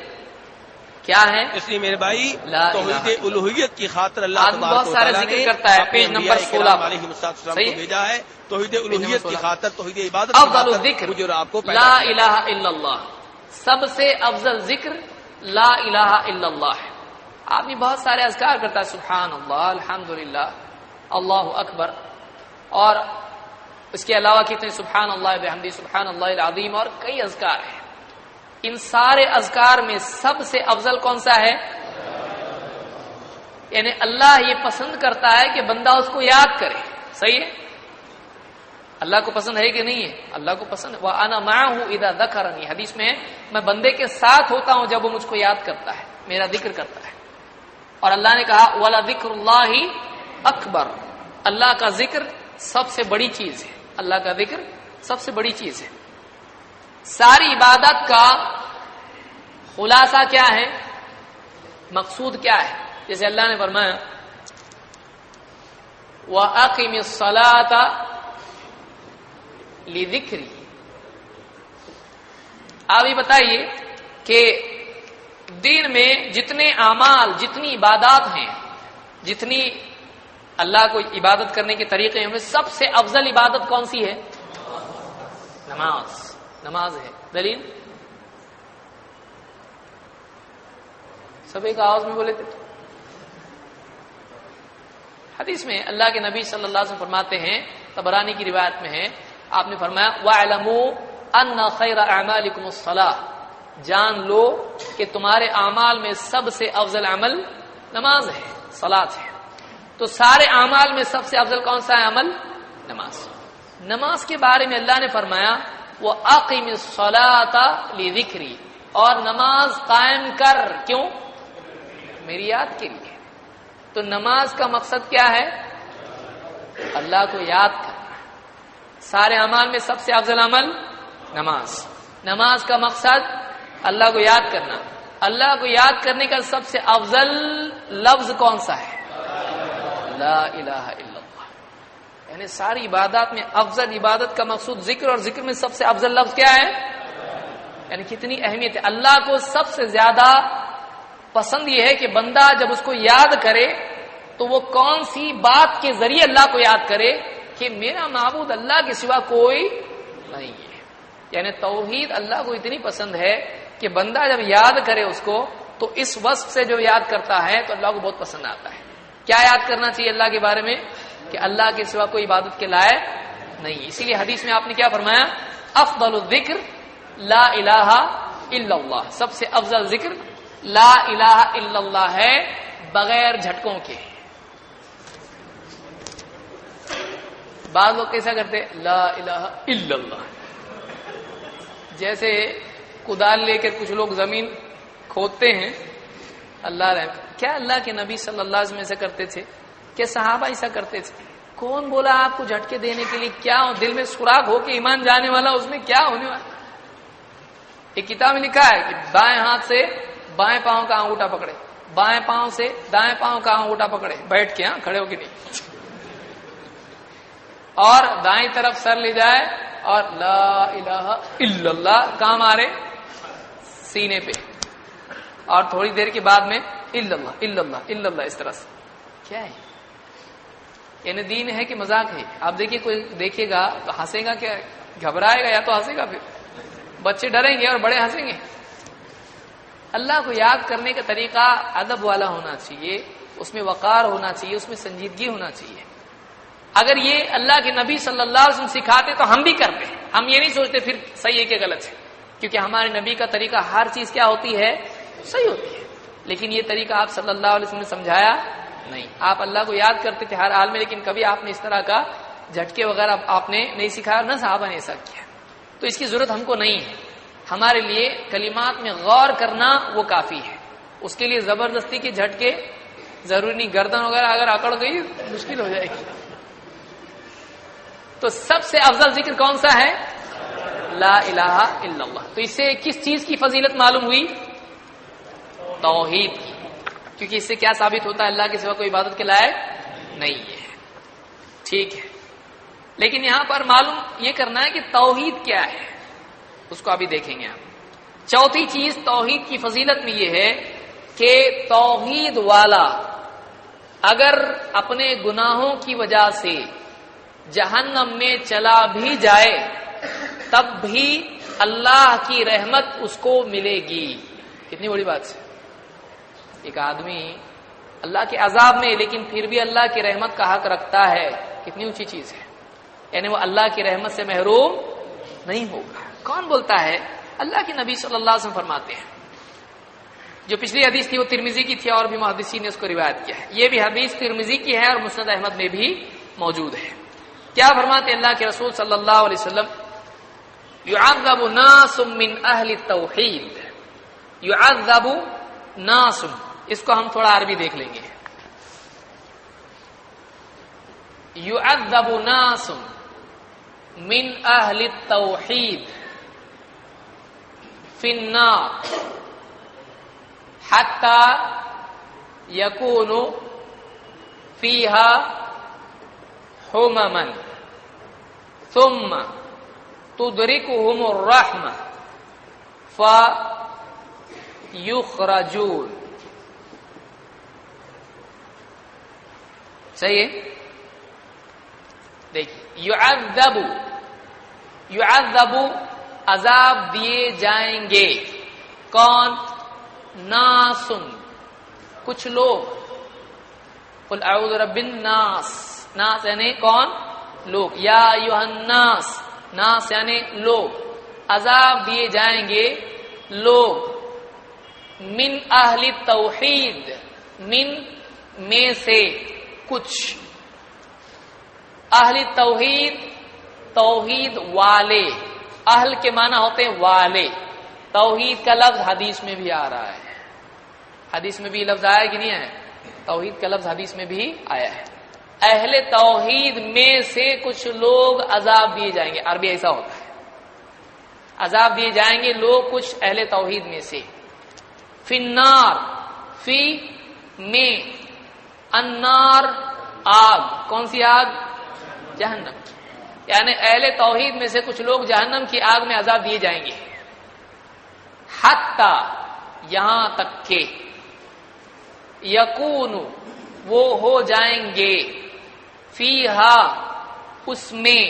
کیا ہے؟ اس لیے میرے بھائی لا الہ توحید الا اللہ۔ الوہیت کی خاطر اللہ آدمی تبارک بہت و سارے تعالیٰ ذکر نے کرتا ہے، اپنے پیج نمبر انبیاء 16 کرام پر۔ علیہ السلام صحیح کو ہے؟ بھیجا ہے توحید الوہیت کی 16 خاطر، توحید عبادت کی افضل خاطر الذکر مجھے اور آپ کو پیدا لا کیا۔ الہ الا اللہ، سب سے افضل ذکر لا الہ الا اللہ ہے۔ آدمی بہت سارے اذکار کرتا ہے، سبحان اللہ، الحمدللہ، اللہ اکبر، اور اس کے علاوہ کتنے سبحان اللہ بحمدہ، سبحان اللہ العظیم، اور کئی اذکار ہیں۔ ان سارے اذکار میں سب سے افضل کون سا ہے؟ یعنی اللہ یہ پسند کرتا ہے کہ بندہ اس کو یاد کرے۔ صحیح ہے؟ اللہ کو پسند ہے کہ نہیں ہے؟ اللہ کو پسند ہے۔ وَأَنَا مَعَهُ إِذَا ذَكَرَنِي، حدیث میں ہے میں بندے کے ساتھ ہوتا ہوں جب وہ مجھ کو یاد کرتا ہے، میرا ذکر کرتا ہے۔ اور اللہ نے کہا وَلَذِكْرُ اللَّهِ أَكْبَرُ، اللہ کا ذکر سب سے بڑی چیز ہے، اللہ کا ذکر سب سے بڑی چیز ہے۔ ساری عبادت کا خلاصہ کیا ہے، مقصود کیا ہے؟ جیسے اللہ نے فرمایا وَأَقِمِ الصَّلَاةَ لِذِكْرِي، آپ یہ بتائیے کہ دین میں جتنے اعمال، جتنی عبادات ہیں، جتنی اللہ کو عبادت کرنے کے طریقے ہیں، ان میں سب سے افضل عبادت کون سی ہے؟ نماز ہے۔ دلیل؟ سب ایک آواز میں بولے تھے۔ حدیث میں اللہ کے نبی صلی اللہ علیہ وسلم فرماتے ہیں، طبرانی کی روایت میں ہے، آپ نے فرمایا وَاعْلَمُوا أَنَّ خَيْرَ أَعْمَالِكُمُ الصَّلَاةُ، جان لو کہ تمہارے اعمال میں سب سے افضل عمل نماز ہے، صلاۃ ہے۔ تو سارے اعمال میں سب سے افضل کون سا ہے عمل؟ نماز۔ نماز کے بارے میں اللہ نے فرمایا وَأَقِمِ الصَّلَاةَ لِذِكْرِي، اور نماز قائم کر، کیوں؟ میری یاد کے لیے۔ تو نماز کا مقصد کیا ہے؟ اللہ کو یاد کرنا۔ سارے اعمال میں سب سے افضل عمل نماز۔ نماز کا مقصد اللہ کو یاد کرنا۔ اللہ کو یاد کرنے کا سب سے افضل لفظ کون سا ہے؟ لا الہ الا اللہ۔ یعنی ساری عبادات میں افضل عبادت کا مقصود ذکر، اور ذکر میں سب سے افضل لفظ کیا ہے؟ یعنی کتنی اہمیت ہے۔ اللہ کو سب سے زیادہ پسند یہ ہے کہ بندہ جب اس کو یاد کرے تو وہ کون سی بات کے ذریعے اللہ کو یاد کرے کہ میرا معبود اللہ کے سوا کوئی نہیں ہے۔ یعنی توحید اللہ کو اتنی پسند ہے کہ بندہ جب یاد کرے اس کو تو اس وصف سے جو یاد کرتا ہے تو اللہ کو بہت پسند آتا ہے۔ کیا یاد کرنا چاہیے اللہ کے بارے میں؟ کہ اللہ کے سوا کوئی عبادت کے لائق نہیں۔ اسی لیے حدیث میں آپ نے کیا فرمایا؟ افضل الذکر لا الہ الا اللہ، سب سے افضل ذکر لا الہ الا اللہ ہے، بغیر جھٹکوں کے۔ بعض لوگ کیسا کرتے؟ لا الہ الا اللہ، جیسے کدال لے کر کچھ لوگ زمین کھودتے ہیں۔ اللہ رحم، کیا اللہ کے نبی صلی اللہ علیہ وسلم ایسا کرتے تھے؟ کیا صحابہ ایسا کرتے تھے؟ کون بولا آپ کو جھٹکے دینے کے لیے؟ کیا دل میں سوراخ ہو کے ایمان جانے والا، اس میں کیا ہونے والا؟ ایک کتاب میں لکھا ہے کہ بائیں ہاتھ سے بائیں پاؤں کا انگوٹھا پکڑے، بائیں پاؤں سے دائیں پاؤں کا انگوٹھا پکڑے، بیٹھ کے، ہاں کھڑے ہو کے نہیں، اور دائیں طرف سر لے جائے اور لا الہ الا اللہ کہاں مارے؟ سینے پہ، اور تھوڑی دیر کے بعد میں الا اللہ الا اللہ الا اللہ، اس طرح سے۔ کیا ہے؟ یعنی دین ہے کہ مذاق ہے؟ آپ دیکھیے، کوئی دیکھے گا تو ہنسے گا، کیا گھبرائے گا یا تو ہنسے گا؟ پھر بچے ڈریں گے اور بڑے ہنسیں گے۔ اللہ کو یاد کرنے کا طریقہ ادب والا ہونا چاہیے، اس میں وقار ہونا چاہیے، اس میں سنجیدگی ہونا چاہیے۔ اگر یہ اللہ کے نبی صلی اللہ علیہ وسلم سکھاتے تو ہم بھی کرتے، ہم یہ نہیں سوچتے پھر صحیح ہے کہ غلط ہے، کیونکہ ہمارے نبی کا طریقہ ہر چیز کیا ہوتی ہے؟ صحیح ہوتی ہے۔ لیکن یہ طریقہ آپ صلی اللہ علیہ وسلم نے سمجھایا نہیں۔ آپ اللہ کو یاد کرتے تھے ہر حال میں، لیکن کبھی آپ نے اس طرح کا جھٹکے وغیرہ آپ نے نہیں سکھایا، نہ صحابہ نے ایسا کیا۔ تو اس کی ضرورت ہم کو نہیں ہے۔ ہمارے لیے کلمات میں غور کرنا وہ کافی ہے، اس کے لیے زبردستی کے جھٹکے ضروری نہیں۔ گردن وغیرہ اگر اکڑ گئی مشکل ہو جائے گی۔ تو سب سے افضل ذکر کون سا ہے؟ لا الہ الا اللہ۔ تو اس سے کس چیز کی فضیلت معلوم ہوئی؟ توحید کی، کیونکہ اس سے کیا ثابت ہوتا ہے؟ اللہ کے سوا کوئی عبادت کے لائق نہیں ہے۔ ٹھیک ہے، لیکن یہاں پر معلوم یہ کرنا ہے کہ توحید کیا ہے، اس کو ابھی دیکھیں گے ہم۔ چوتھی چیز توحید کی فضیلت میں یہ ہے کہ توحید والا اگر اپنے گناہوں کی وجہ سے جہنم میں چلا بھی جائے تب بھی اللہ کی رحمت اس کو ملے گی۔ کتنی بڑی بات ہے! ایک آدمی اللہ کے عذاب میں لیکن پھر بھی اللہ کی رحمت کا حق رکھتا ہے، کتنی اونچی چیز ہے۔ یعنی وہ اللہ کی رحمت سے محروم نہیں ہوگا۔ کون بولتا ہے؟ اللہ کے نبی صلی اللہ علیہ وسلم فرماتے ہیں۔ جو پچھلی حدیث تھی وہ ترمذی کی تھی، اور بھی محدثین نے اس کو روایت کیا ہے۔ یہ بھی حدیث ترمذی کی ہے اور مسند احمد میں بھی موجود ہے۔ کیا فرماتے اللہ کے رسول صلی اللہ علیہ وسلم؟ يعذب ناس من اہل التوحید، يعذب ناس، اس کو ہم تھوڑا عربی دیکھ لیں گے۔ يعذب ناس من اہل التوحید فی النار حتى يكون فيها حمما ثم تدركهم الرحمة فيخرجون. صحیح ہے؟ دیکھیے یعذب عذاب دیے جائیں گے. کون؟ ناسن کچھ لوگ. قل اعوذ برب الناس. ناس یعنی کون؟ لوگ. یا ایھا الناس. ناس یعنی لوگ. عذاب دیے جائیں گے لوگ. من اہل توحید. من میں سے کچھ. اہل توحید توحید والے. اہل کے معنی ہوتے ہیں والے. توحید کا لفظ حدیث میں بھی آ رہا ہے. حدیث میں بھی لفظ آیا کہ نہیں آیا؟ توحید کا لفظ حدیث میں بھی آیا ہے. اہل توحید میں سے کچھ لوگ عذاب دیے جائیں گے. عربی ایسا ہوتا ہے. عذاب دیے جائیں گے لوگ کچھ اہل توحید میں سے. فی النار. فی میں. النار آگ. کون سی آگ؟ جہنم. یعنی اہل توحید میں سے کچھ لوگ جہنم کی آگ میں عذاب دیے جائیں گے. حتی یہاں تک کہ یکون وہ ہو جائیں گے فیہا اس میں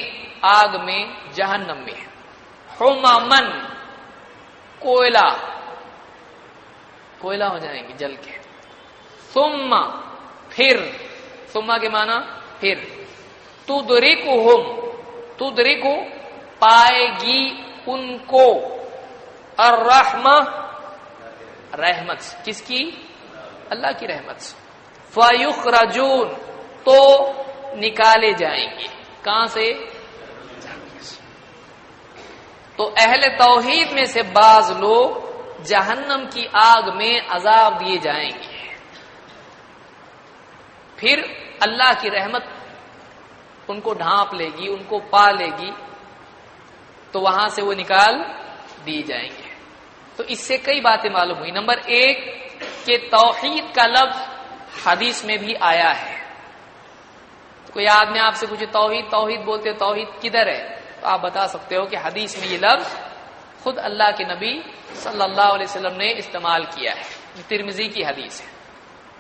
آگ میں جہنم میں حممن کوئلہ. کوئلہ ہو جائیں گے جل کے. ثم پھر. ثم کے معنی پھر. تدرکہم. تدرک پائے گی ان کو. الرحمہ رحمت. کس کی؟ اللہ کی رحمت سے. فیخرجون تو نکالے جائیں گے. کہاں سے؟ تو اہل توحید میں سے بعض لوگ جہنم کی آگ میں عذاب دیے جائیں گے. پھر اللہ کی رحمت ان کو ڈھانپ لے گی, ان کو پا لے گی, تو وہاں سے وہ نکال دی جائیں گے. تو اس سے کئی باتیں معلوم ہوئی. نمبر ایک کہ توحید کا لفظ حدیث میں بھی آیا ہے. کوئی آدمی آپ سے پوچھے توحید توحید بولتے توحید کدھر ہے, تو آپ بتا سکتے ہو کہ حدیث میں یہ لفظ خود اللہ کے نبی صلی اللہ علیہ وسلم نے استعمال کیا ہے. ترمذی کی حدیث ہے.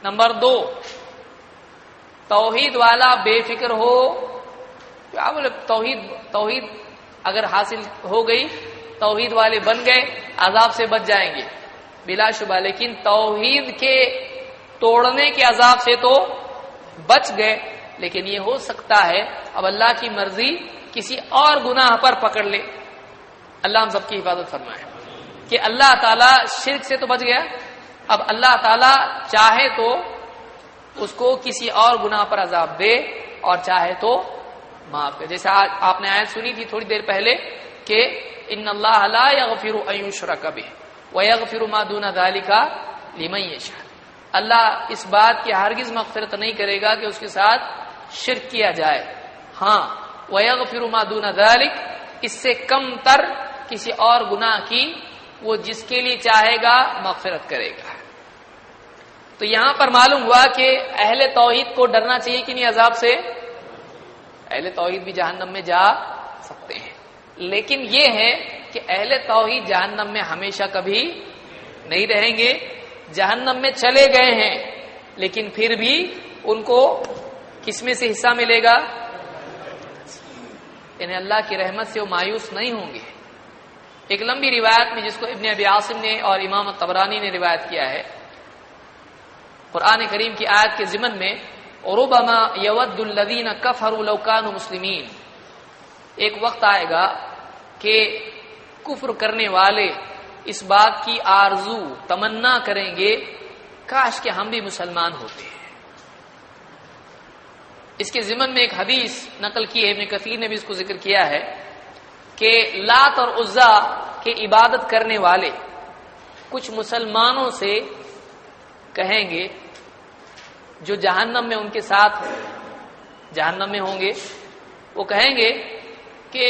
نمبر دو, توحید والا بے فکر ہو. آپ بولے توحید اگر حاصل ہو گئی, توحید والے بن گئے, عذاب سے بچ جائیں گے بلا شبہ. لیکن توحید کے توڑنے کے عذاب سے تو بچ گئے, لیکن یہ ہو سکتا ہے اب اللہ کی مرضی کسی اور گناہ پر پکڑ لے. اللہ ہم سب کی حفاظت فرمائے کہ اللہ تعالیٰ شرک سے تو بچ گیا, اب اللہ تعالیٰ چاہے تو اس کو کسی اور گناہ پر عذاب دے اور چاہے تو معاف کرے. جیسے آج آپ نے آیت سنی تھی تھوڑی دیر پہلے کہ ان اللہ لا یغفر ان یشرک بہ ویغفر ما دون ذلک لمن یشاء. اللہ اس بات کی ہرگز مغفرت نہیں کرے گا کہ اس کے ساتھ شرک کیا جائے. ہاں ویغفر ما دون ذلک, اس سے کم تر کسی اور گناہ کی وہ جس کے لیے چاہے گا مغفرت کرے گا. تو یہاں پر معلوم ہوا کہ اہل توحید کو ڈرنا چاہیے کہ نہیں عذاب سے. اہل توحید بھی جہنم میں جا سکتے ہیں, لیکن یہ ہے کہ اہل توحید جہنم میں ہمیشہ کبھی نہیں رہیں گے. جہنم میں چلے گئے ہیں لیکن پھر بھی ان کو کس میں سے حصہ ملے گا؟ انہیں اللہ کی رحمت سے وہ مایوس نہیں ہوں گے. ایک لمبی روایت میں جس کو ابن ابی عاصم نے اور امام طبرانی نے روایت کیا ہے, قرآن کریم کی آیت کے ضمن میں ربما یود الذین کفروا لو کانوا مسلمین, ایک وقت آئے گا کہ کفر کرنے والے اس بات کی آرزو تمنا کریں گے کاش کہ ہم بھی مسلمان ہوتے ہیں. اس کے ضمن میں ایک حدیث نقل کی ہے, ابن کثیر نے بھی اس کو ذکر کیا ہے کہ لات اور عزا کے عبادت کرنے والے کچھ مسلمانوں سے کہیں گے جو جہنم میں ان کے ساتھ جہنم میں ہوں گے, وہ کہیں گے کہ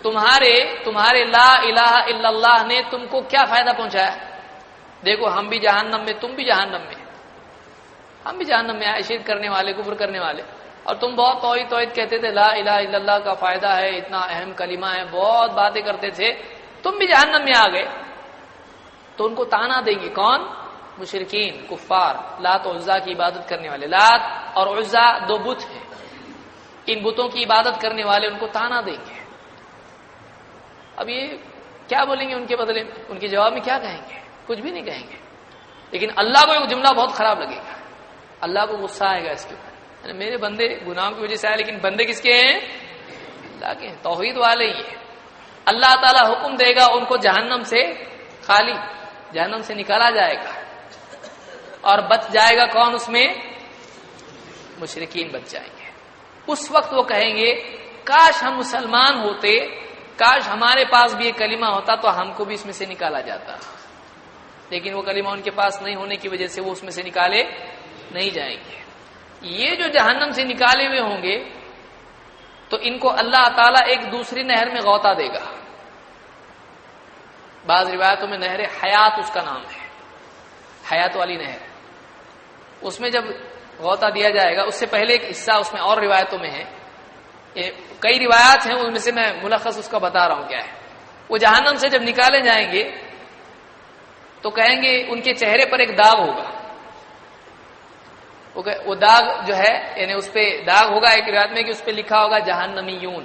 تمہارے لا الہ الا اللہ نے تم کو کیا فائدہ پہنچایا, دیکھو ہم بھی جہنم میں، تم بھی جہنم میں، ہم بھی جہنم میں آئے، شرک کرنے والے، کفر کرنے والے، اور تم بہت توحید توحید کہتے تھے، لا الہ الا اللہ کا فائدہ ہے، اتنا اہم کلمہ ہے، بہت باتیں کرتے تھے، تم بھی جہنم میں آ گئے۔ تو ان کو تانا دیں گے کون؟ مشرکین، کفار، لات و عزا کی عبادت کرنے والے۔ لات اور عزا دو بت ہیں، ان بتوں کی عبادت کرنے والے ان کو تانا دیں گے۔ اب یہ کیا بولیں گے ان کے بدلے میں؟ ان کے جواب میں کیا کہیں گے؟ کچھ بھی نہیں کہیں گے، لیکن اللہ کو یہ جملہ بہت خراب لگے گا، اللہ کو غصہ آئے گا اس کے اوپر، میرے بندے گناہوں کی وجہ سے آئے، لیکن بندے کس کے ہیں؟ اللہ کے ہیں، توحید والے ہی ہیں۔ اللہ تعالیٰ حکم دے گا ان کو جہنم سے، خالی جہنم سے نکالا جائے گا، اور بچ جائے گا کون اس میں؟ مشرکین بچ جائیں گے۔ اس وقت وہ کہیں گے کاش ہم مسلمان ہوتے، کاش ہمارے پاس بھی یہ کلمہ ہوتا تو ہم کو بھی اس میں سے نکالا جاتا، لیکن وہ کلمہ ان کے پاس نہیں ہونے کی وجہ سے وہ اس میں سے نکالے نہیں جائیں گے۔ یہ جو جہنم سے نکالے ہوئے ہوں گے تو ان کو اللہ تعالیٰ ایک دوسری نہر میں غوطہ دے گا، بعض روایتوں میں نہر حیات اس کا نام ہے، حیات والی نہر۔ اس میں جب غوطہ دیا جائے گا، اس سے پہلے ایک حصہ اس میں اور روایتوں میں ہے، کئی روایات ہیں، ان میں سے میں ملخص اس کا بتا رہا ہوں کیا ہے۔ وہ جہنم سے جب نکالے جائیں گے تو کہیں گے ان کے چہرے پر ایک داغ ہوگا، وہ داغ جو ہے یعنی اس پہ داغ ہوگا، ایک روایت میں کہ اس پہ لکھا ہوگا جہنمیون،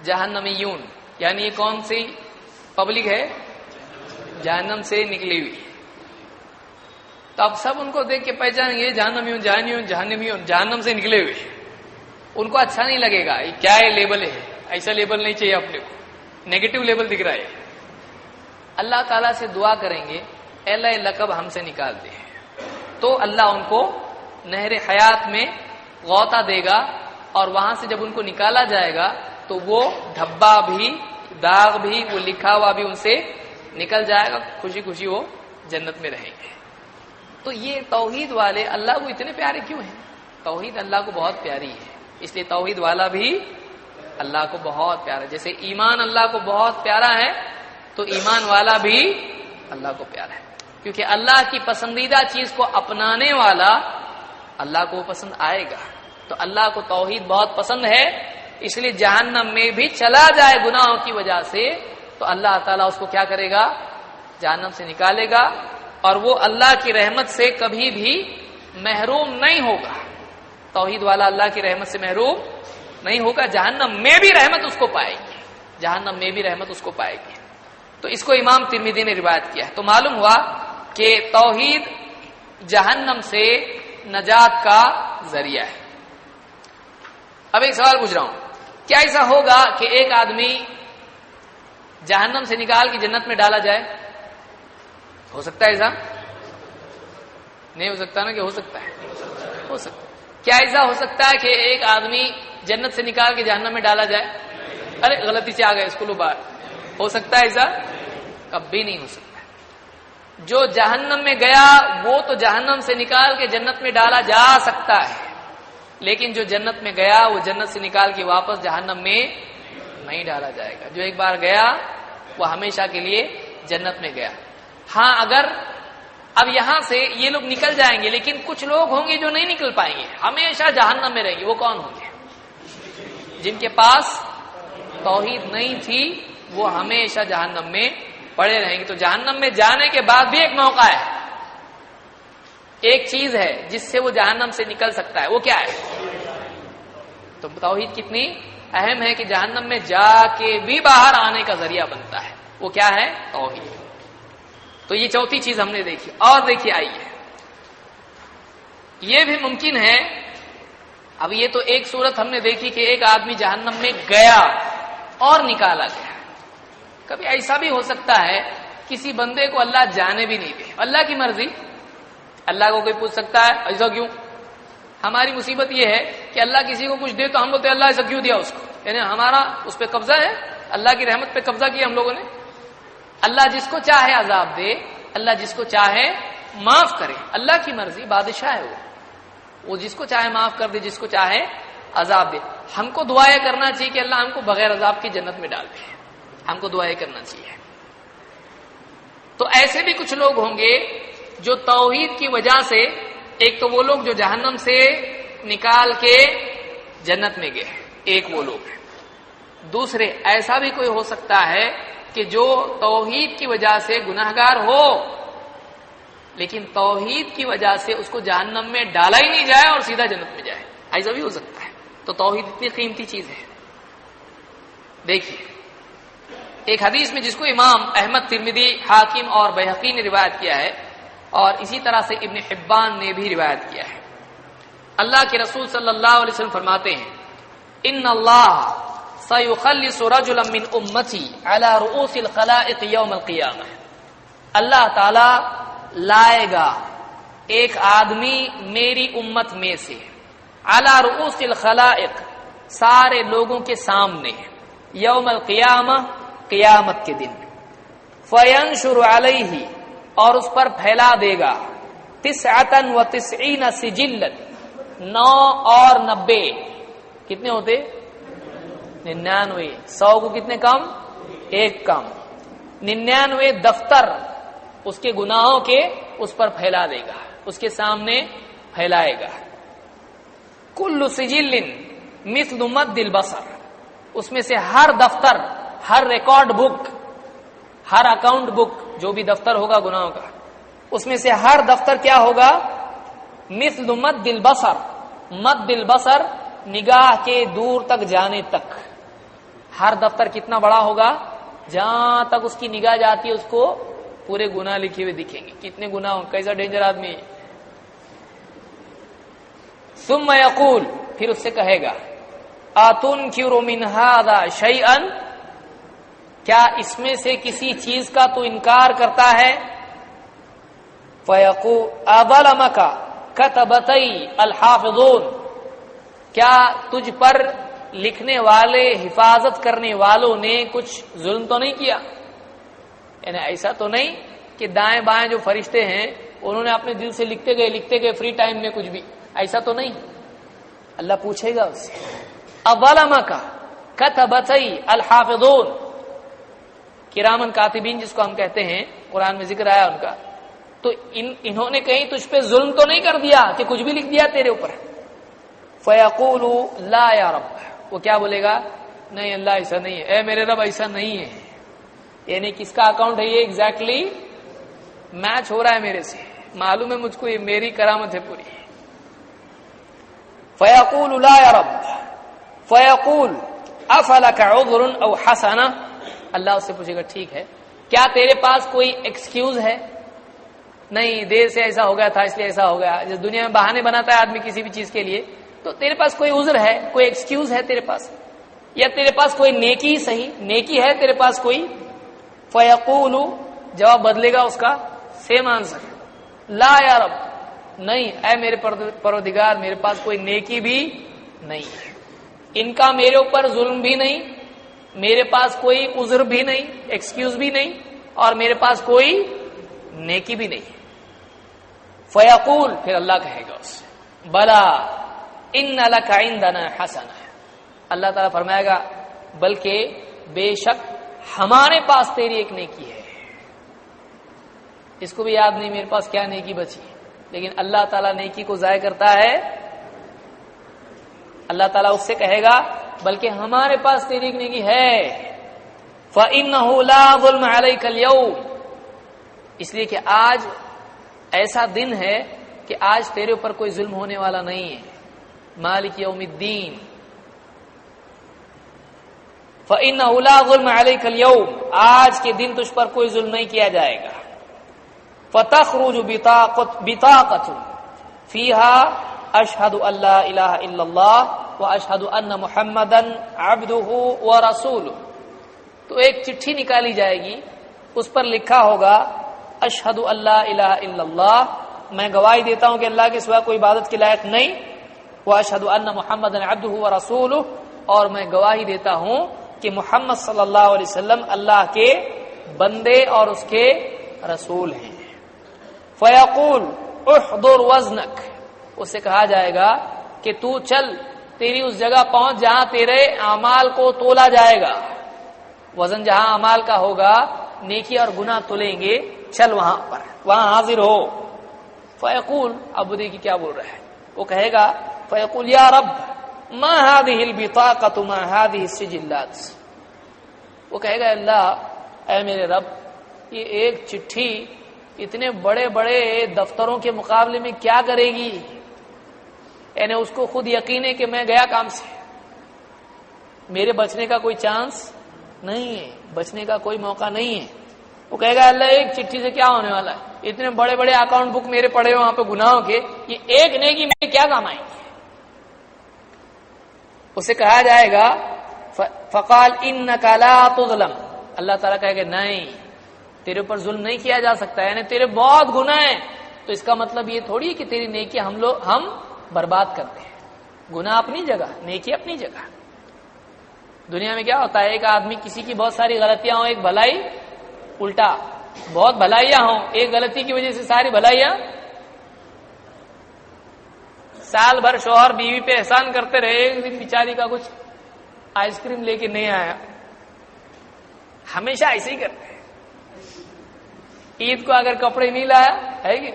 جہنمیون، یعنی یہ کون سی پبلک ہے؟ جہنم سے نکلی ہوئی۔ تو اب سب ان کو دیکھ کے پہچانیں گے جہنمیون، جہنمیون، جہنمیون، جہنم سے نکلے ہوئے۔ ان کو اچھا نہیں لگے گا، یہ کیا ہے لیبل ہے، ایسا لیبل نہیں چاہیے اپنے کو، نیگیٹو لیبل دکھ رہا ہے۔ اللہ تعالیٰ سے دعا کریں گے اے اللہ یہ لقب ہم سے نکال دے، تو اللہ ان کو نہر حیات میں غوطہ دے گا، اور وہاں سے جب ان کو نکالا جائے گا تو وہ دھبا بھی، داغ بھی، وہ لکھا ہوا بھی ان سے نکل جائے گا، خوشی خوشی وہ جنت میں رہیں گے۔ تو یہ توحید والے اللہ کو اتنے پیارے کیوں ہیں؟ توحید اللہ کو بہت پیاری ہے، اس لیے توحید والا بھی اللہ کو بہت پیارا ہے۔ جیسے ایمان اللہ کو بہت پیارا ہے تو ایمان والا بھی اللہ کو پیارا ہے، کیونکہ اللہ کی پسندیدہ چیز کو اپنانے والا اللہ کو پسند آئے گا۔ تو اللہ کو توحید بہت پسند ہے، اس لیے جہنم میں بھی چلا جائے گناہوں کی وجہ سے تو اللہ تعالیٰ اس کو کیا کرے گا؟ جہنم سے نکالے گا، اور وہ اللہ کی رحمت سے کبھی بھی محروم نہیں ہوگا۔ توحید والا اللہ کی رحمت سے محروم نہیں ہوگا، جہنم میں بھی رحمت اس کو پائے گی، جہنم میں بھی رحمت اس کو پائے گی۔ تو اس کو امام ترمذی نے روایت کیا ہے۔ تو معلوم ہوا کہ توحید جہنم سے نجات کا ذریعہ ہے۔ اب ایک سوال پوچھ رہا ہوں، کیا ایسا ہوگا کہ ایک آدمی جہنم سے نکال کے جنت میں ڈالا جائے؟ ہو سکتا ہے ایسا؟ نہیں ہو سکتا نا، کہ ہو سکتا ہے؟ ہو سکتا ہے۔ کیا ایسا ہو سکتا ہے کہ ایک آدمی جنت سے نکال کے جہنم میں ڈالا جائے؟ ارے غلطی سے آ گئے اسکولوں باہر، ہو سکتا ہے ایسا؟ کبھی نہیں ہو سکتا۔ جو جہنم میں گیا وہ تو جہنم سے نکال کے جنت میں ڈالا جا سکتا ہے، لیکن جو جنت میں گیا وہ جنت سے نکال کے واپس جہنم میں نہیں ڈالا جائے گا۔ جو ایک بار گیا وہ ہمیشہ کے لیے جنت میں گیا۔ ہاں اگر اب یہاں سے یہ لوگ نکل جائیں گے، لیکن کچھ لوگ ہوں گے جو نہیں نکل پائیں گے، ہمیشہ جہنم میں رہیں گے۔ وہ کون ہوں گے؟ جن کے پاس توحید نہیں تھی وہ ہمیشہ جہنم میں پڑے رہیں گے۔ تو جہنم میں جانے کے بعد بھی ایک موقع ہے، ایک چیز ہے جس سے وہ جہنم سے نکل سکتا ہے، وہ کیا ہے؟ تو توحید کتنی اہم ہے کہ جہنم میں جا کے بھی باہر آنے کا ذریعہ بنتا ہے، وہ کیا ہے؟ توحید۔ تو یہ چوتھی چیز ہم نے دیکھی۔ اور دیکھیے آئیے، یہ بھی ممکن ہے، اب یہ تو ایک صورت ہم نے دیکھی کہ ایک آدمی جہنم میں گیا اور نکالا گیا۔ کبھی ایسا بھی ہو سکتا ہے کسی بندے کو اللہ جانے بھی نہیں دے، اللہ کی مرضی۔ اللہ کو کوئی پوچھ سکتا ہے ایسا کیوں؟ ہماری مصیبت یہ ہے کہ اللہ کسی کو کچھ دے تو ہم بولتے اللہ ایسا کیوں دیا اس کو، یعنی ہمارا اس پہ قبضہ ہے، اللہ کی رحمت پہ قبضہ کیا ہم لوگوں نے۔ اللہ جس کو چاہے عذاب دے، اللہ جس کو چاہے معاف کرے، اللہ کی مرضی، بادشاہ ہے وہ جس کو چاہے معاف کر دے، جس کو چاہے عذاب دے۔ ہم کو دعائیں کرنا چاہیے کہ اللہ ہم کو بغیر عذاب کی جنت میں ڈال دے، ہم کو دعائیں کرنا چاہیے۔ تو ایسے بھی کچھ لوگ ہوں گے جو توحید کی وجہ سے، ایک تو وہ لوگ جو جہنم سے نکال کے جنت میں گئے، ایک وہ لوگ ہیں۔ دوسرے ایسا بھی کوئی ہو سکتا ہے کہ جو توحید کی وجہ سے گناہگار ہو، لیکن توحید کی وجہ سے اس کو جہنم میں ڈالا ہی نہیں جائے اور سیدھا جنت میں جائے، ایسا بھی ہو سکتا ہے۔ تو توحید اتنی قیمتی چیز ہے۔ دیکھیے ایک حدیث میں جس کو امام احمد، ترمذی، حاکم اور بیہقی نے روایت کیا ہے، اور اسی طرح سے ابن حبان نے بھی روایت کیا ہے، اللہ کے رسول صلی اللہ علیہ وسلم فرماتے ہیں ان اللہ سیخلص رجلا من امتی علی رؤوس الخلائق یوم القیامہ، اللہ تعالی لائے گا ایک آدمی میری امت میں سے، علی رؤوس الخلائق سارے لوگوں کے سامنے، یوم القیامہ قیامت کے دن، فینشر علیہ اور اس پر پھیلا دے گا، 99 سجلت 90 کتنے ہوتے 99، 100 کو کتنے کم، ایک کم، 99 دفتر اس کے گناہوں کے اس پر پھیلا دے گا، اس کے سامنے پھیلائے گا۔ کل سجل مثل مد البصر، اس میں سے ہر دفتر، ہر ریکارڈ بک، ہر اکاؤنٹ بک جو بھی دفتر ہوگا گناہوں کا، اس میں سے ہر دفتر کیا ہوگا، مثل مد البصر، مد البصر نگاہ کے دور تک جانے تک، ہر دفتر کتنا بڑا ہوگا، جہاں تک اس کی نگاہ جاتی ہے اس کو پورے گناہ لکھے ہوئے دکھیں گے، کتنے گناہ ہوں، کیسا ڈینجر آدمی ہے۔ ثم یقول، پھر اس سے کہے گا اتنکر من ھذا شیئا، کیا اس میں سے کسی چیز کا تو انکار کرتا ہے، فیقول اظلمک کتبتی الحافظون، کیا تجھ پر لکھنے والے، حفاظت کرنے والوں نے کچھ ظلم تو نہیں کیا، یعنی ایسا تو نہیں کہ دائیں بائیں جو فرشتے ہیں انہوں نے اپنے دل سے لکھتے گئے فری ٹائم میں کچھ بھی، ایسا تو نہیں۔ اللہ پوچھے گا اس سے اظلمک کتبتی الحافظون، کرامن کاتبین جس کو ہم کہتے ہیں، قرآن میں ذکر آیا ان کا، تو انہوں نے کہیں تجھ پہ ظلم تو نہیں کر دیا کہ کچھ بھی لکھ دیا تیرے اوپر، فیقول لا یا رب، وہ کیا بولے گا، نہیں اللہ ایسا نہیں ہے، اے میرے رب ایسا نہیں ہے، یعنی کس کا اکاؤنٹ ہے یہ ایگزیکٹلی میچ ہو رہا ہے میرے سے، معلوم ہے مجھ کو یہ میری کرامت ہے پوری۔ فیقول لا یا رب، فیقول افلک عذر او حسنہ، اللہ اس سے پوچھے گا ٹھیک ہے، کیا تیرے پاس کوئی ایکسکیوز ہے، نہیں دیر سے ایسا ہو گیا تھا اس لیے ایسا ہو گیا، جس دنیا میں بہانے بناتا ہے آدمی کسی بھی چیز کے لیے، تو تیرے پاس کوئی عذر ہے، کوئی ایکسکیوز ہے تیرے پاس، یا تیرے پاس کوئی نیکی، صحیح نیکی ہے تیرے پاس کوئی، فیقول جواب بدلے گا اس کا سیم آنسر، لا یا رب، نہیں اے میرے پروردگار میرے پاس کوئی نیکی بھی نہیں ہے، ان کا میرے اوپر ظلم بھی نہیں، میرے پاس کوئی عذر بھی نہیں، ایکسکیوز بھی نہیں، اور میرے پاس کوئی نیکی بھی نہیں۔ فیقول، پھر اللہ کہے گا اس سے بلا ان لک عندنا حسنہ، اللہ تعالیٰ فرمائے گا بلکہ بے شک ہمارے پاس تیری ایک نیکی ہے، اس کو بھی یاد نہیں میرے پاس کیا نیکی بچی، لیکن اللہ تعالیٰ نیکی کو ضائع کرتا ہے، اللہ تعالیٰ اس سے کہے گا بلکہ ہمارے پاس تیری ایک نیکی ہے، فَإِنَّهُ لَا ظُلْمَ عَلَيْكَ الْيَوْمَ، اس لیے کہ آج ایسا دن ہے کہ آج تیرے اوپر کوئی ظلم ہونے والا نہیں ہے، مالک یوم الدین، فَإِنَّهُ لَا ظُلْمَ عَلَيْكَ الْيَوْمَ، آج کے دن تجھ پر کوئی ظلم نہیں کیا جائے گا، فَتَخْرُجُ بِطَاقَةٌ فِيهَا أَشْهَدُ أَن لَّا إِلَٰهَ إِلَّا اللَّهُ وَأَشْهَدُ أَنَّ مُحَمَّدًا عَبْدُهُ وَرَسُولُهُ، تو ایک چٹھی نکالی جائے گی، اس پر لکھا ہوگا اشہد اللہ الہ الا اللہ، میں گواہی دیتا ہوں کہ اللہ کے سوا کوئی عبادت کے لائق نہیں، واشہد ان محمد عبدہ ورسولہ، اور میں گواہی دیتا ہوں کہ محمد صلی اللہ علیہ وسلم اللہ کے بندے اور اس کے رسول ہیں۔ فیقول احضر وزنک، اس سے کہا جائے گا کہ تو چل تیری اس جگہ پہنچ جہاں تیرے اعمال کو تولا جائے گا، وزن جہاں اعمال کا ہوگا، نیکی اور گناہ تولیں گے، چل وہاں حاضر ہو. فیقول، اب دیکھیے کیا بول رہا ہے، وہ کہے گا فیقول یا رب ما هذه البطاقة ما هذه السجلات. وہ کہے گا اللہ اے میرے رب، یہ ایک چٹھی اتنے بڑے بڑے دفتروں کے مقابلے میں کیا کرے گی؟ یعنی اس کو خود یقین ہے کہ میں گیا کام سے، میرے بچنے کا کوئی چانس نہیں ہے، بچنے کا کوئی موقع نہیں ہے. وہ کہے گا اللہ ایک چٹھی سے کیا ہونے والا ہے، اتنے بڑے بڑے اکاؤنٹ بک میرے پڑے وہاں پہ گناہوں کے، یہ ایک نیکی میں کیا کام آئے گی؟ اسے کہا جائے گا فقال انک لا تظلم. اللہ تعالیٰ کہے گا نہیں، تیرے اوپر ظلم نہیں کیا جا سکتا، یعنی تیرے بہت گناہ ہیں. تو اس کا مطلب یہ تھوڑی ہے کہ تیری نیکی ہم برباد کرتے ہیں. گناہ اپنی جگہ، نیکی اپنی جگہ. دنیا میں کیا ہوتا ہے، ایک آدمی کسی کی بہت ساری غلطیاں ہوں، ایک بھلائی، الٹا بہت بھلائیاں ہوں، ایک غلطی کی وجہ سے ساری بھلائیاں. سال بھر شوہر بیوی پہ احسان کرتے رہے، ایک دن بیچاری کا کچھ آئس کریم لے کے نہیں آیا. ہمیشہ ایسے ہی کرتے ہیں. عید کو اگر کپڑے نہیں لایا ہے کہ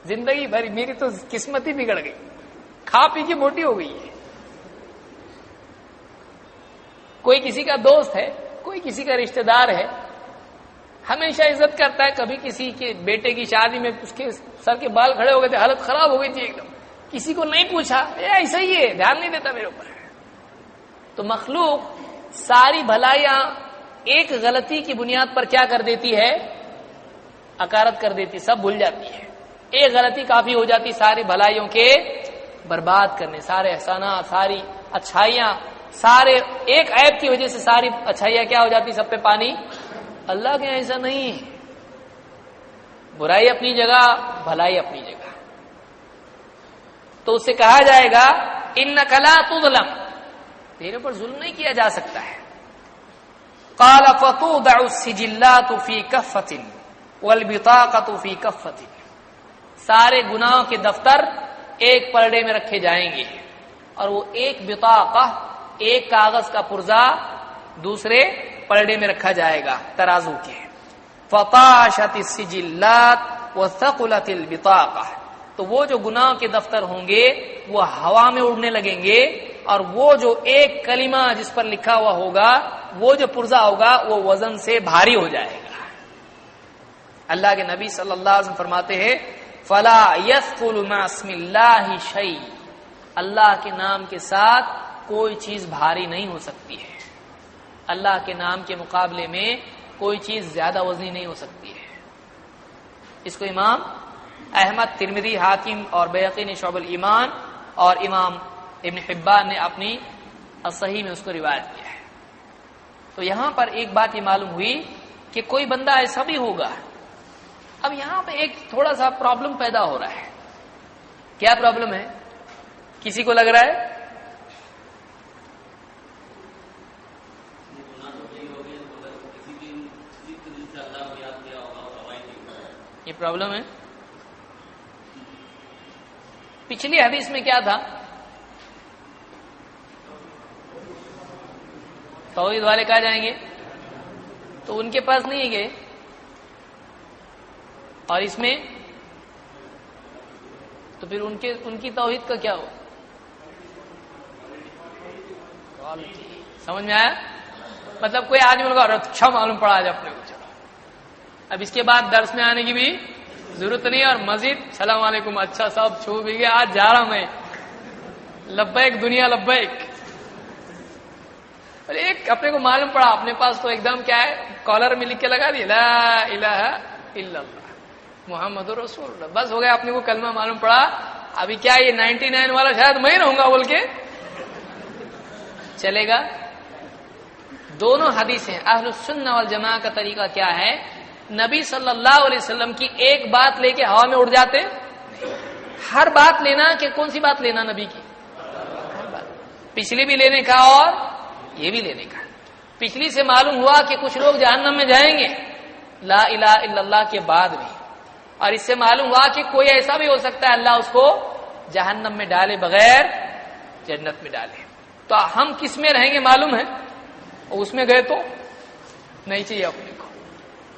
زندگی بھر میری تو قسمت ہی بگڑ گئی، کھا پی کے موٹی ہو گئی ہے. کوئی کسی کا دوست ہے، کوئی کسی کا رشتہ دار ہے، ہمیشہ عزت کرتا ہے. کبھی کسی کے بیٹے کی شادی میں اس کے سر کے بال کھڑے ہو گئے تھے، حالت خراب ہو گئی تھی ایک دم، کسی کو نہیں پوچھا، ایسا ہی ہے، دھیان نہیں دیتا میرے اوپر. تو مخلوق ساری بھلائیاں ایک غلطی کی بنیاد پر کیا کر دیتی ہے، اکارت کر دیتی، سب بھول جاتی ہے. ایک غلطی کافی ہو جاتی ساری بھلائیوں کے برباد کرنے، سارے احسانات، ساری اچھائیاں، سارے ایک عیب کی وجہ سے ساری اچھائیاں کیا ہو جاتی، سب پہ پانی. اللہ کے ایسا نہیں ہے، برائی اپنی جگہ، بھلائی اپنی جگہ. تو اس سے کہا جائے گا انک لا تظلم، تیرے پر ظلم نہیں کیا جا سکتا ہے. قال فتوضع السجلات في كفة والبطاقة في كفة. سارے گناہوں کے دفتر ایک پرڑے میں رکھے جائیں گے، اور وہ ایک بطاقہ، ایک کاغذ کا پرزہ دوسرے پرڑے میں رکھا جائے گا ترازو کے. فطاشت السجلات وثقلت البطاقة. تو وہ جو گناہ کے دفتر ہوں گے وہ ہوا میں اڑنے لگیں گے، اور وہ جو ایک کلمہ جس پر لکھا ہوا ہوگا، وہ جو پرزہ ہوگا، وہ وزن سے بھاری ہو جائے گا. اللہ کے نبی صلی اللہ علیہ وسلم فرماتے ہیں فلا يثقل مع اسم اللہ شیء. اللہ کے نام کے ساتھ کوئی چیز بھاری نہیں ہو سکتی ہے. اللہ کے نام کے مقابلے میں کوئی چیز زیادہ وزنی نہیں ہو سکتی ہے. اس کو امام احمد، ترمذی، حاکم اور بیہقی نے شعب الایمان، اور امام ابن حبان نے اپنی الصحیح میں اس کو روایت کیا ہے. تو یہاں پر ایک بات یہ معلوم ہوئی کہ کوئی بندہ ایسا بھی ہوگا. اب یہاں پہ ایک تھوڑا سا پرابلم پیدا ہو رہا ہے. کیا پرابلم ہے؟ کسی کو لگ رہا ہے یہ پرابلم ہے. پچھلی حدیث میں کیا تھا؟ توحید والے کہا جائیں گے، تو ان کے پاس نہیں گئے، اور اس میں تو پھر ان کی توحید کا کیا ہو؟ سمجھ میں آیا؟ مطلب کوئی آدمی لگا اچھا معلوم پڑا آج اپنے کو، چلو اب اس کے بعد درس میں آنے کی بھی ضرورت نہیں، اور مزید السلام علیکم، اچھا صاحب چھو بھی گیا، آج جا رہا میں، لبیک دنیا لبیک. ایک اپنے کو معلوم پڑا، اپنے پاس تو ایک دم کیا ہے، کالر میں لکھ کے لگا دی لا الہ الا اللہ محمد رسول اللہ، بس ہو گیا، اپنے کو کلمہ معلوم پڑا. ابھی کیا یہ 99 والا شاید میں رہوں گا بول کے چلے گا؟ دونوں حدیثیں اہل السنہ والجماعہ کا طریقہ کیا ہے؟ نبی صلی اللہ علیہ وسلم کی ایک بات لے کے ہوا میں اڑ جاتے. ہر بات لینا کہ کون سی بات لینا نبی کی؟ ہر بات، پچھلی بھی لینے کا اور یہ بھی لینے کا. پچھلی سے معلوم ہوا کہ کچھ لوگ جہنم میں جائیں گے لا الہ الا اللہ کے بعد بھی، اور اس سے معلوم ہوا کہ کوئی ایسا بھی ہو سکتا ہے اللہ اس کو جہنم میں ڈالے بغیر جنت میں ڈالے. تو ہم کس میں رہیں گے معلوم ہے؟ اور اس میں گئے تو نہیں چاہیے اپنے کو.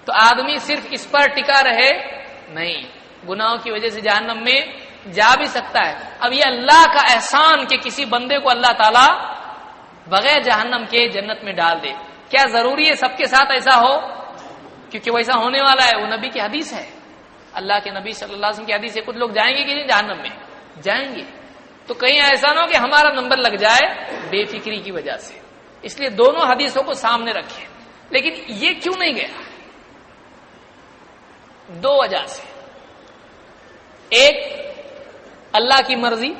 تو آدمی صرف اس پر ٹکا رہے نہیں، گناہوں کی وجہ سے جہنم میں جا بھی سکتا ہے۔ اب یہ اللہ کا احسان کہ کسی بندے کو اللہ تعالی بغیر جہنم کے جنت میں ڈال دے، کیا ضروری ہے سب کے ساتھ ایسا ہو؟ کیونکہ ویسا ہونے والا ہے، وہ نبی کی حدیث ہے، اللہ کے نبی صلی اللہ علیہ وسلم کی حدیث ہے۔ کچھ لوگ جائیں گے کہ نہیں جہنم میں؟ جائیں گے۔ تو کہیں ایسا نہ ہو کہ ہمارا نمبر لگ جائے بے فکری کی وجہ سے، اس لیے دونوں حدیثوں کو سامنے رکھیں۔ لیکن یہ کیوں نہیں گیا؟ دو وجہ سے۔ ایک، اللہ کی مرضی،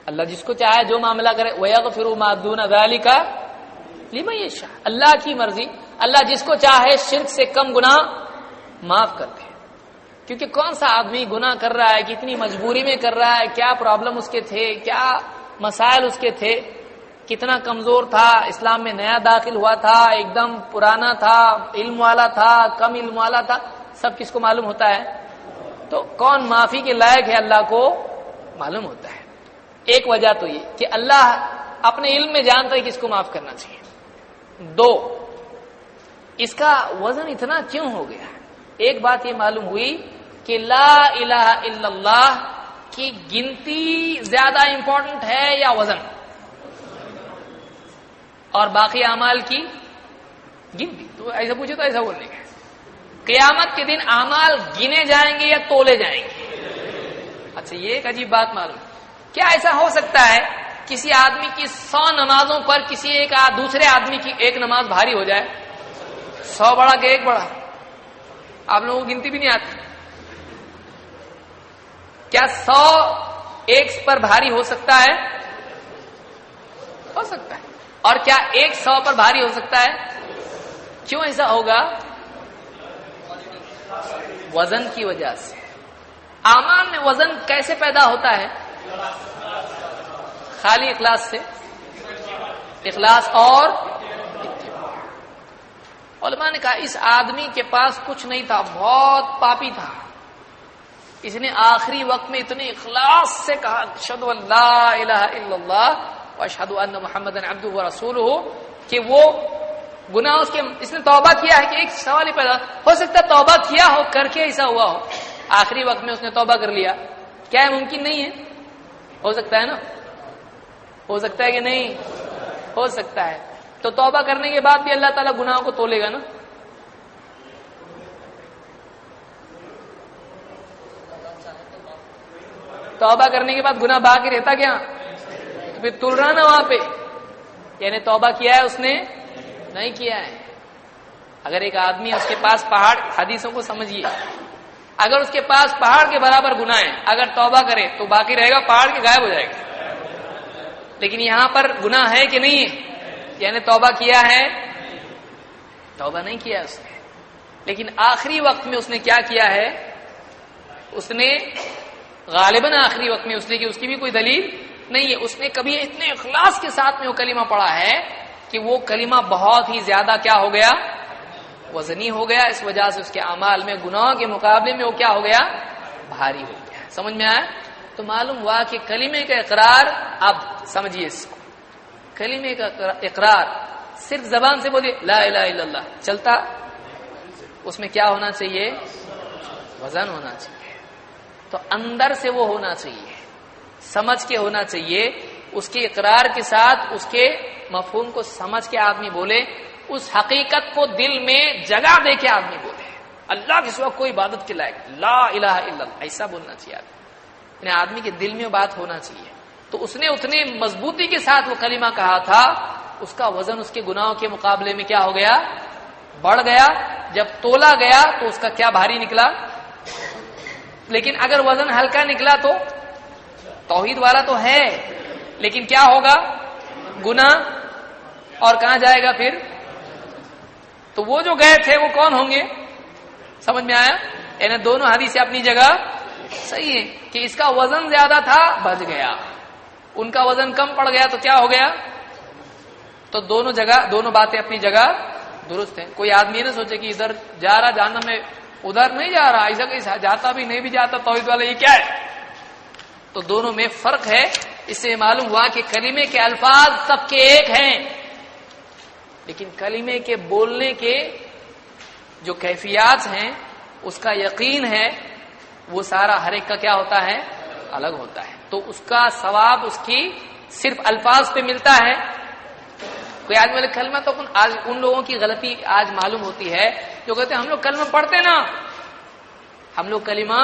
اللہ جس کو چاہے جو معاملہ کرے، وَيَغْفِرُ مَا دُونَ ذَلِكَ لِمَن يَشَاءُ، اللہ کی مرضی، اللہ جس کو چاہے شرک سے کم گناہ معاف کر دے۔ کیونکہ کون سا آدمی گناہ کر رہا ہے، کتنی مجبوری میں کر رہا ہے، کیا پرابلم اس کے تھے، کیا مسائل اس کے تھے، کتنا کمزور تھا، اسلام میں نیا داخل ہوا تھا، ایک دم پرانا تھا، علم والا تھا، کم علم والا تھا، سب کس کو معلوم ہوتا ہے؟ تو کون معافی کے لائق ہے اللہ کو معلوم ہوتا ہے۔ ایک وجہ تو یہ کہ اللہ اپنے علم میں جانتا ہے کس کو معاف کرنا چاہیے۔ دو، اس کا وزن اتنا کیوں ہو گیا؟ ایک بات یہ معلوم ہوئی کہ لا الہ الا اللہ کی گنتی زیادہ امپورٹنٹ ہے یا وزن؟ اور باقی اعمال کی گنتی؟ تو ایسا پوچھے تو ایسا بولنے کا، قیامت کے دن اعمال گنے جائیں گے یا تولے جائیں گے؟ اچھا، یہ ایک عجیب بات معلوم، کیا ایسا ہو سکتا ہے کسی آدمی کی 100 نمازوں پر کسی ایک دوسرے آدمی کی ایک نماز بھاری ہو جائے؟ 100 بڑا کہ ایک بڑا؟ آپ لوگوں کو گنتی بھی نہیں آتی؟ کیا 100 ایک پر بھاری ہو سکتا ہے؟ ہو سکتا ہے۔ اور کیا ایک 100 پر بھاری ہو سکتا ہے؟ کیوں ایسا ہوگا؟ وزن کی وجہ سے۔ اعمال میں وزن کیسے پیدا ہوتا ہے؟ خالی اخلاص سے، اخلاص اور اتباع۔ علماء نے کہا اس آدمی کے پاس کچھ نہیں تھا، بہت پاپی تھا، اس نے آخری وقت میں اتنے اخلاص سے کہا اشہد ان لا الہ الا اللہ واشہد ان محمدًا عبدہ ورسولہ، کہ وہ گناہ اس نے توبہ کیا ہے۔ کہ ایک سوال ہی پیدا ہو سکتا ہے توبہ کیا ہو کر کے ایسا ہوا ہو، آخری وقت میں اس نے توبہ کر لیا، کیا ہے ممکن نہیں ہے؟ ہو سکتا ہے نا؟ ہو سکتا ہے کہ نہیں؟ ہو سکتا ہے۔ تو توبہ کرنے کے بعد بھی اللہ تعالیٰ گناہوں کو تولے گا نا؟ توبہ کرنے کے بعد گناہ باقی رہتا کیا؟ تو پھر تل رہا نا وہاں پہ، یعنی توبہ کیا ہے اس نے؟ نہیں کیا ہے۔ اگر ایک آدمی اس کے پاس پہاڑ، حدیثوں کو سمجھیے، اگر اس کے پاس پہاڑ کے برابر گناہ ہے، اگر توبہ کرے تو باقی رہے گا، پہاڑ کے غائب ہو جائے گا۔ لیکن یہاں پر گناہ ہے کہ نہیں ہے؟ یعنی توبہ کیا ہے؟ توبہ نہیں کیا اس نے، لیکن آخری وقت میں اس نے کیا کیا ہے؟ اس نے غالباً آخری وقت میں، اس لیے کہ اس کی بھی کوئی دلیل نہیں ہے، اس نے کبھی اتنے اخلاص کے ساتھ میں وہ کلمہ پڑھا ہے کہ وہ کلمہ بہت ہی زیادہ کیا ہو گیا؟ وزنی ہو گیا۔ اس وجہ سے اس کے اعمال میں گناہوں کے مقابلے میں وہ کیا ہو گیا؟ بھاری ہو گیا۔ سمجھ میں آیا؟ تو معلوم ہوا کہ کلمے کا اقرار، اب سمجھیے اس کو، کلمے کا اقرار صرف زبان سے بولے لا الہ الا اللہ چلتا، اس میں کیا ہونا چاہیے؟ وزن ہونا چاہیے۔ تو اندر سے وہ ہونا چاہیے، سمجھ کے ہونا چاہیے، اس کے اقرار کے ساتھ اس کے مفہوم کو سمجھ کے آدمی بولے، اس حقیقت کو دل میں جگہ دے کے آدمی بولے اللہ کے سوا کوئی عبادت کے لائق، لا الہ الا اللہ، ایسا بولنا چاہیے آدمی، یعنی آدمی کے دل میں بات ہونا چاہیے۔ تو اس نے اتنے مضبوطی کے ساتھ وہ کلمہ کہا تھا، اس کا وزن اس کے گناہوں کے مقابلے میں کیا ہو گیا؟ بڑھ گیا۔ جب تولا گیا تو اس کا کیا بھاری نکلا؟ لیکن اگر وزن ہلکا نکلا تو توحید والا تو ہے، لیکن کیا ہوگا؟ گناہ، اور کہاں جائے گا پھر؟ تو وہ جو گئے تھے وہ کون ہوں گے؟ سمجھ میں آیا؟ یعنی دونوں حدیثیں اپنی جگہ صحیح ہے کہ اس کا وزن زیادہ تھا، بچ گیا، ان کا وزن کم پڑ گیا تو کیا ہو گیا؟ تو دونوں جگہ، دونوں باتیں اپنی جگہ درست ہیں۔ کوئی آدمی نہ سوچے کہ ادھر جا رہا جہنم میں، ادھر نہیں جا رہا، ایسا کہیں جاتا بھی نہیں بھی جاتا توحید والا، یہ کیا ہے؟ تو دونوں میں فرق ہے۔ اس سے معلوم ہوا کہ کلمے کے الفاظ سب کے ایک ہیں، لیکن کلمے کے بولنے کے جو کیفیات ہیں اس کا یقین ہے وہ سارا ہر ایک کا کیا ہوتا ہے؟ الگ ہوتا ہے. تو اس کا ثواب اس کی صرف الفاظ پہ ملتا ہے. کوئی آدمی بولے کلمہ تو آج ان لوگوں کی غلطی آج معلوم ہوتی ہے جو کہتے ہیں ہم لوگ کلمہ پڑھتے نا، ہم لوگ کلمہ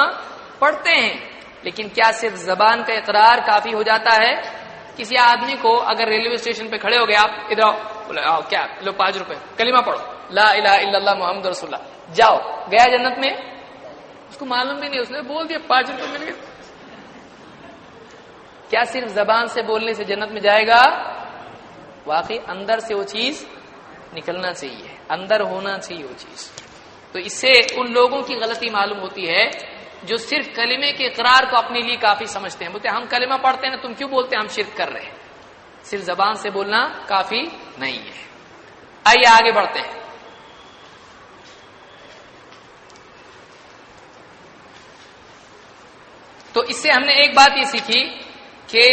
پڑھتے ہیں، لیکن کیا صرف زبان کا اقرار کافی ہو جاتا ہے؟ کسی آدمی کو اگر ریلوے اسٹیشن پہ کھڑے ہو گئے، آپ ادھر آؤ، بولے آؤ کیا لو 5 روپے کلمہ پڑھو لا الہ الا اللہ محمد رسول اللہ، جاؤ، گیا جنت میں؟ اس کو معلوم بھی نہیں، اس نے بول دیا 5 روپے مل گئے. کیا صرف زبان سے بولنے سے جنت میں جائے گا؟ واقعی اندر سے وہ چیز نکلنا چاہیے، اندر ہونا چاہیے وہ چیز. تو اس سے ان لوگوں کی غلطی معلوم ہوتی ہے جو صرف کلمے کے اقرار کو اپنے لیے کافی سمجھتے ہیں. بولتے ہیں ہم کلمہ پڑھتے ہیں نا، تم کیوں بولتے ہیں ہم شرک کر رہے ہیں؟ صرف زبان سے بولنا کافی نہیں ہے. آئیے آگے بڑھتے ہیں. تو اس سے ہم نے ایک بات یہ سیکھی کہ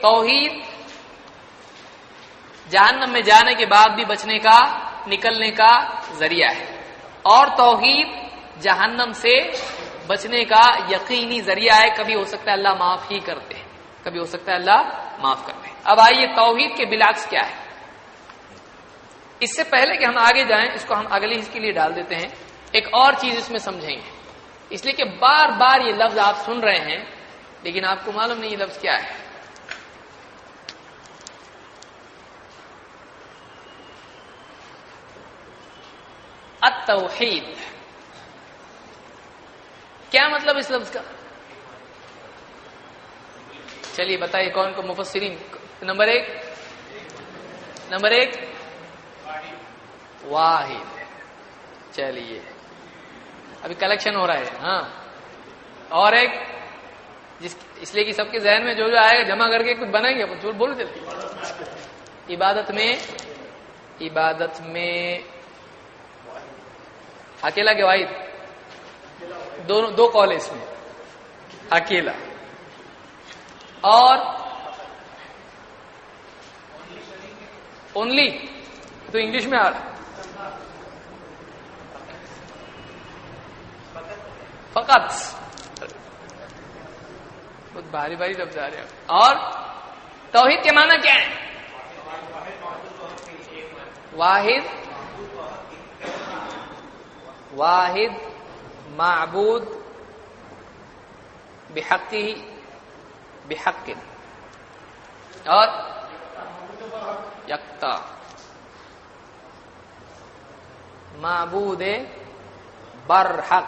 توحید جہنم میں جانے کے بعد بھی بچنے کا، نکلنے کا ذریعہ ہے، اور توحید جہنم سے بچنے کا یقینی ذریعہ ہے. کبھی ہو سکتا ہے اللہ معاف ہی کرتے ہیں، کبھی ہو سکتا ہے اللہ معاف کرتے ہیں. اب آئیے توحید کے بالعکس کیا ہے. اس سے پہلے کہ ہم آگے جائیں، اس کو ہم اگلی حصے کے لیے ڈال دیتے ہیں. ایک اور چیز اس میں سمجھیں گے، اس لیے کہ بار بار یہ لفظ آپ سن رہے ہیں لیکن آپ کو معلوم نہیں یہ لفظ کیا ہے. التوحید کیا مطلب اس لفظ کا؟ چلیے بتائیے کون کو مفسرین. نمبر ایک واحد. چلیے ابھی کلیکشن ہو رہا ہے. ہاں اور ایک اس لیے کہ سب کے ذہن میں جو آئے گا جمع کر کے کچھ بنائیں گے. جھوٹ بولو جلدی. عبادت میں اکیلا کے واحد، دو قول اس میں، اکیلا اور اونلی. تو انگلش میں آ رہا فقط، بہت بھاری بھاری لفظ آ رہے ہیں. اور توحید کے معنی کیا ہے؟ واحد معبود بحق اور یکتا معبود برحق.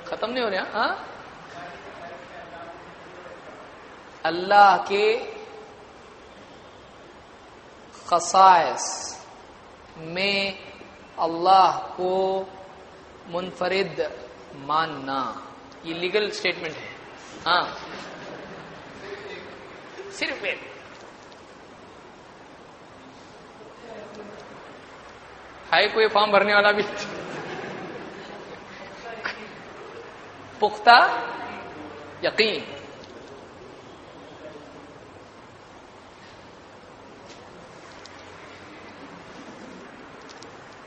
ختم نہیں ہو رہا. ہاں اللہ کے خصائص میں اللہ کو منفرد ماننا، یہ لیگل سٹیٹمنٹ ہے. ہاں صرف ایک. ہے کوئی فارم بھرنے والا بھی؟ پختہ یقین.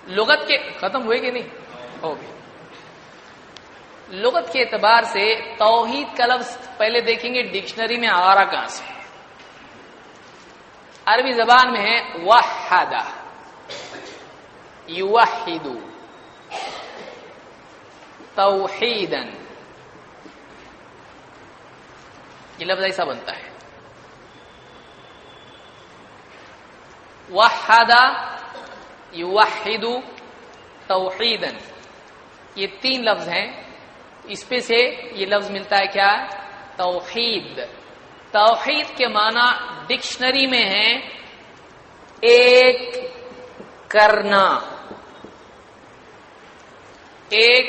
لغت کے ختم ہوئے کہ نہیں؟ ہو گئی. لغت کے اعتبار سے توحید کا لفظ پہلے دیکھیں گے ڈکشنری میں آ رہا کہاں سے. عربی زبان میں ہے وحدہ، یوحد، توحیدن. یہ لفظ ایسا بنتا ہے. وحدہ، یوحد، توحیدن، یہ 3 لفظ ہیں. اس پہ سے یہ لفظ ملتا ہے کیا؟ توحید. توحید کے معنی ڈکشنری میں ہے ایک کرنا، ایک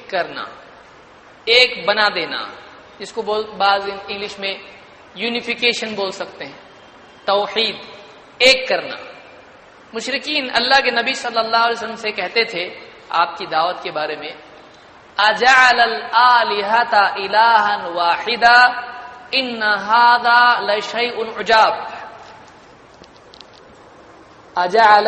کرنا، ایک بنا دینا، جس کو بعض انگلش میں یونیفیکیشن بول سکتے ہیں. توحید ایک کرنا. مشرکین اللہ کے نبی صلی اللہ علیہ وسلم سے کہتے تھے آپ کی دعوت کے بارے میں، اجعل الآلہۃ الہا واحدا ان ھذا لشیء عجاب. اجعل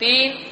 3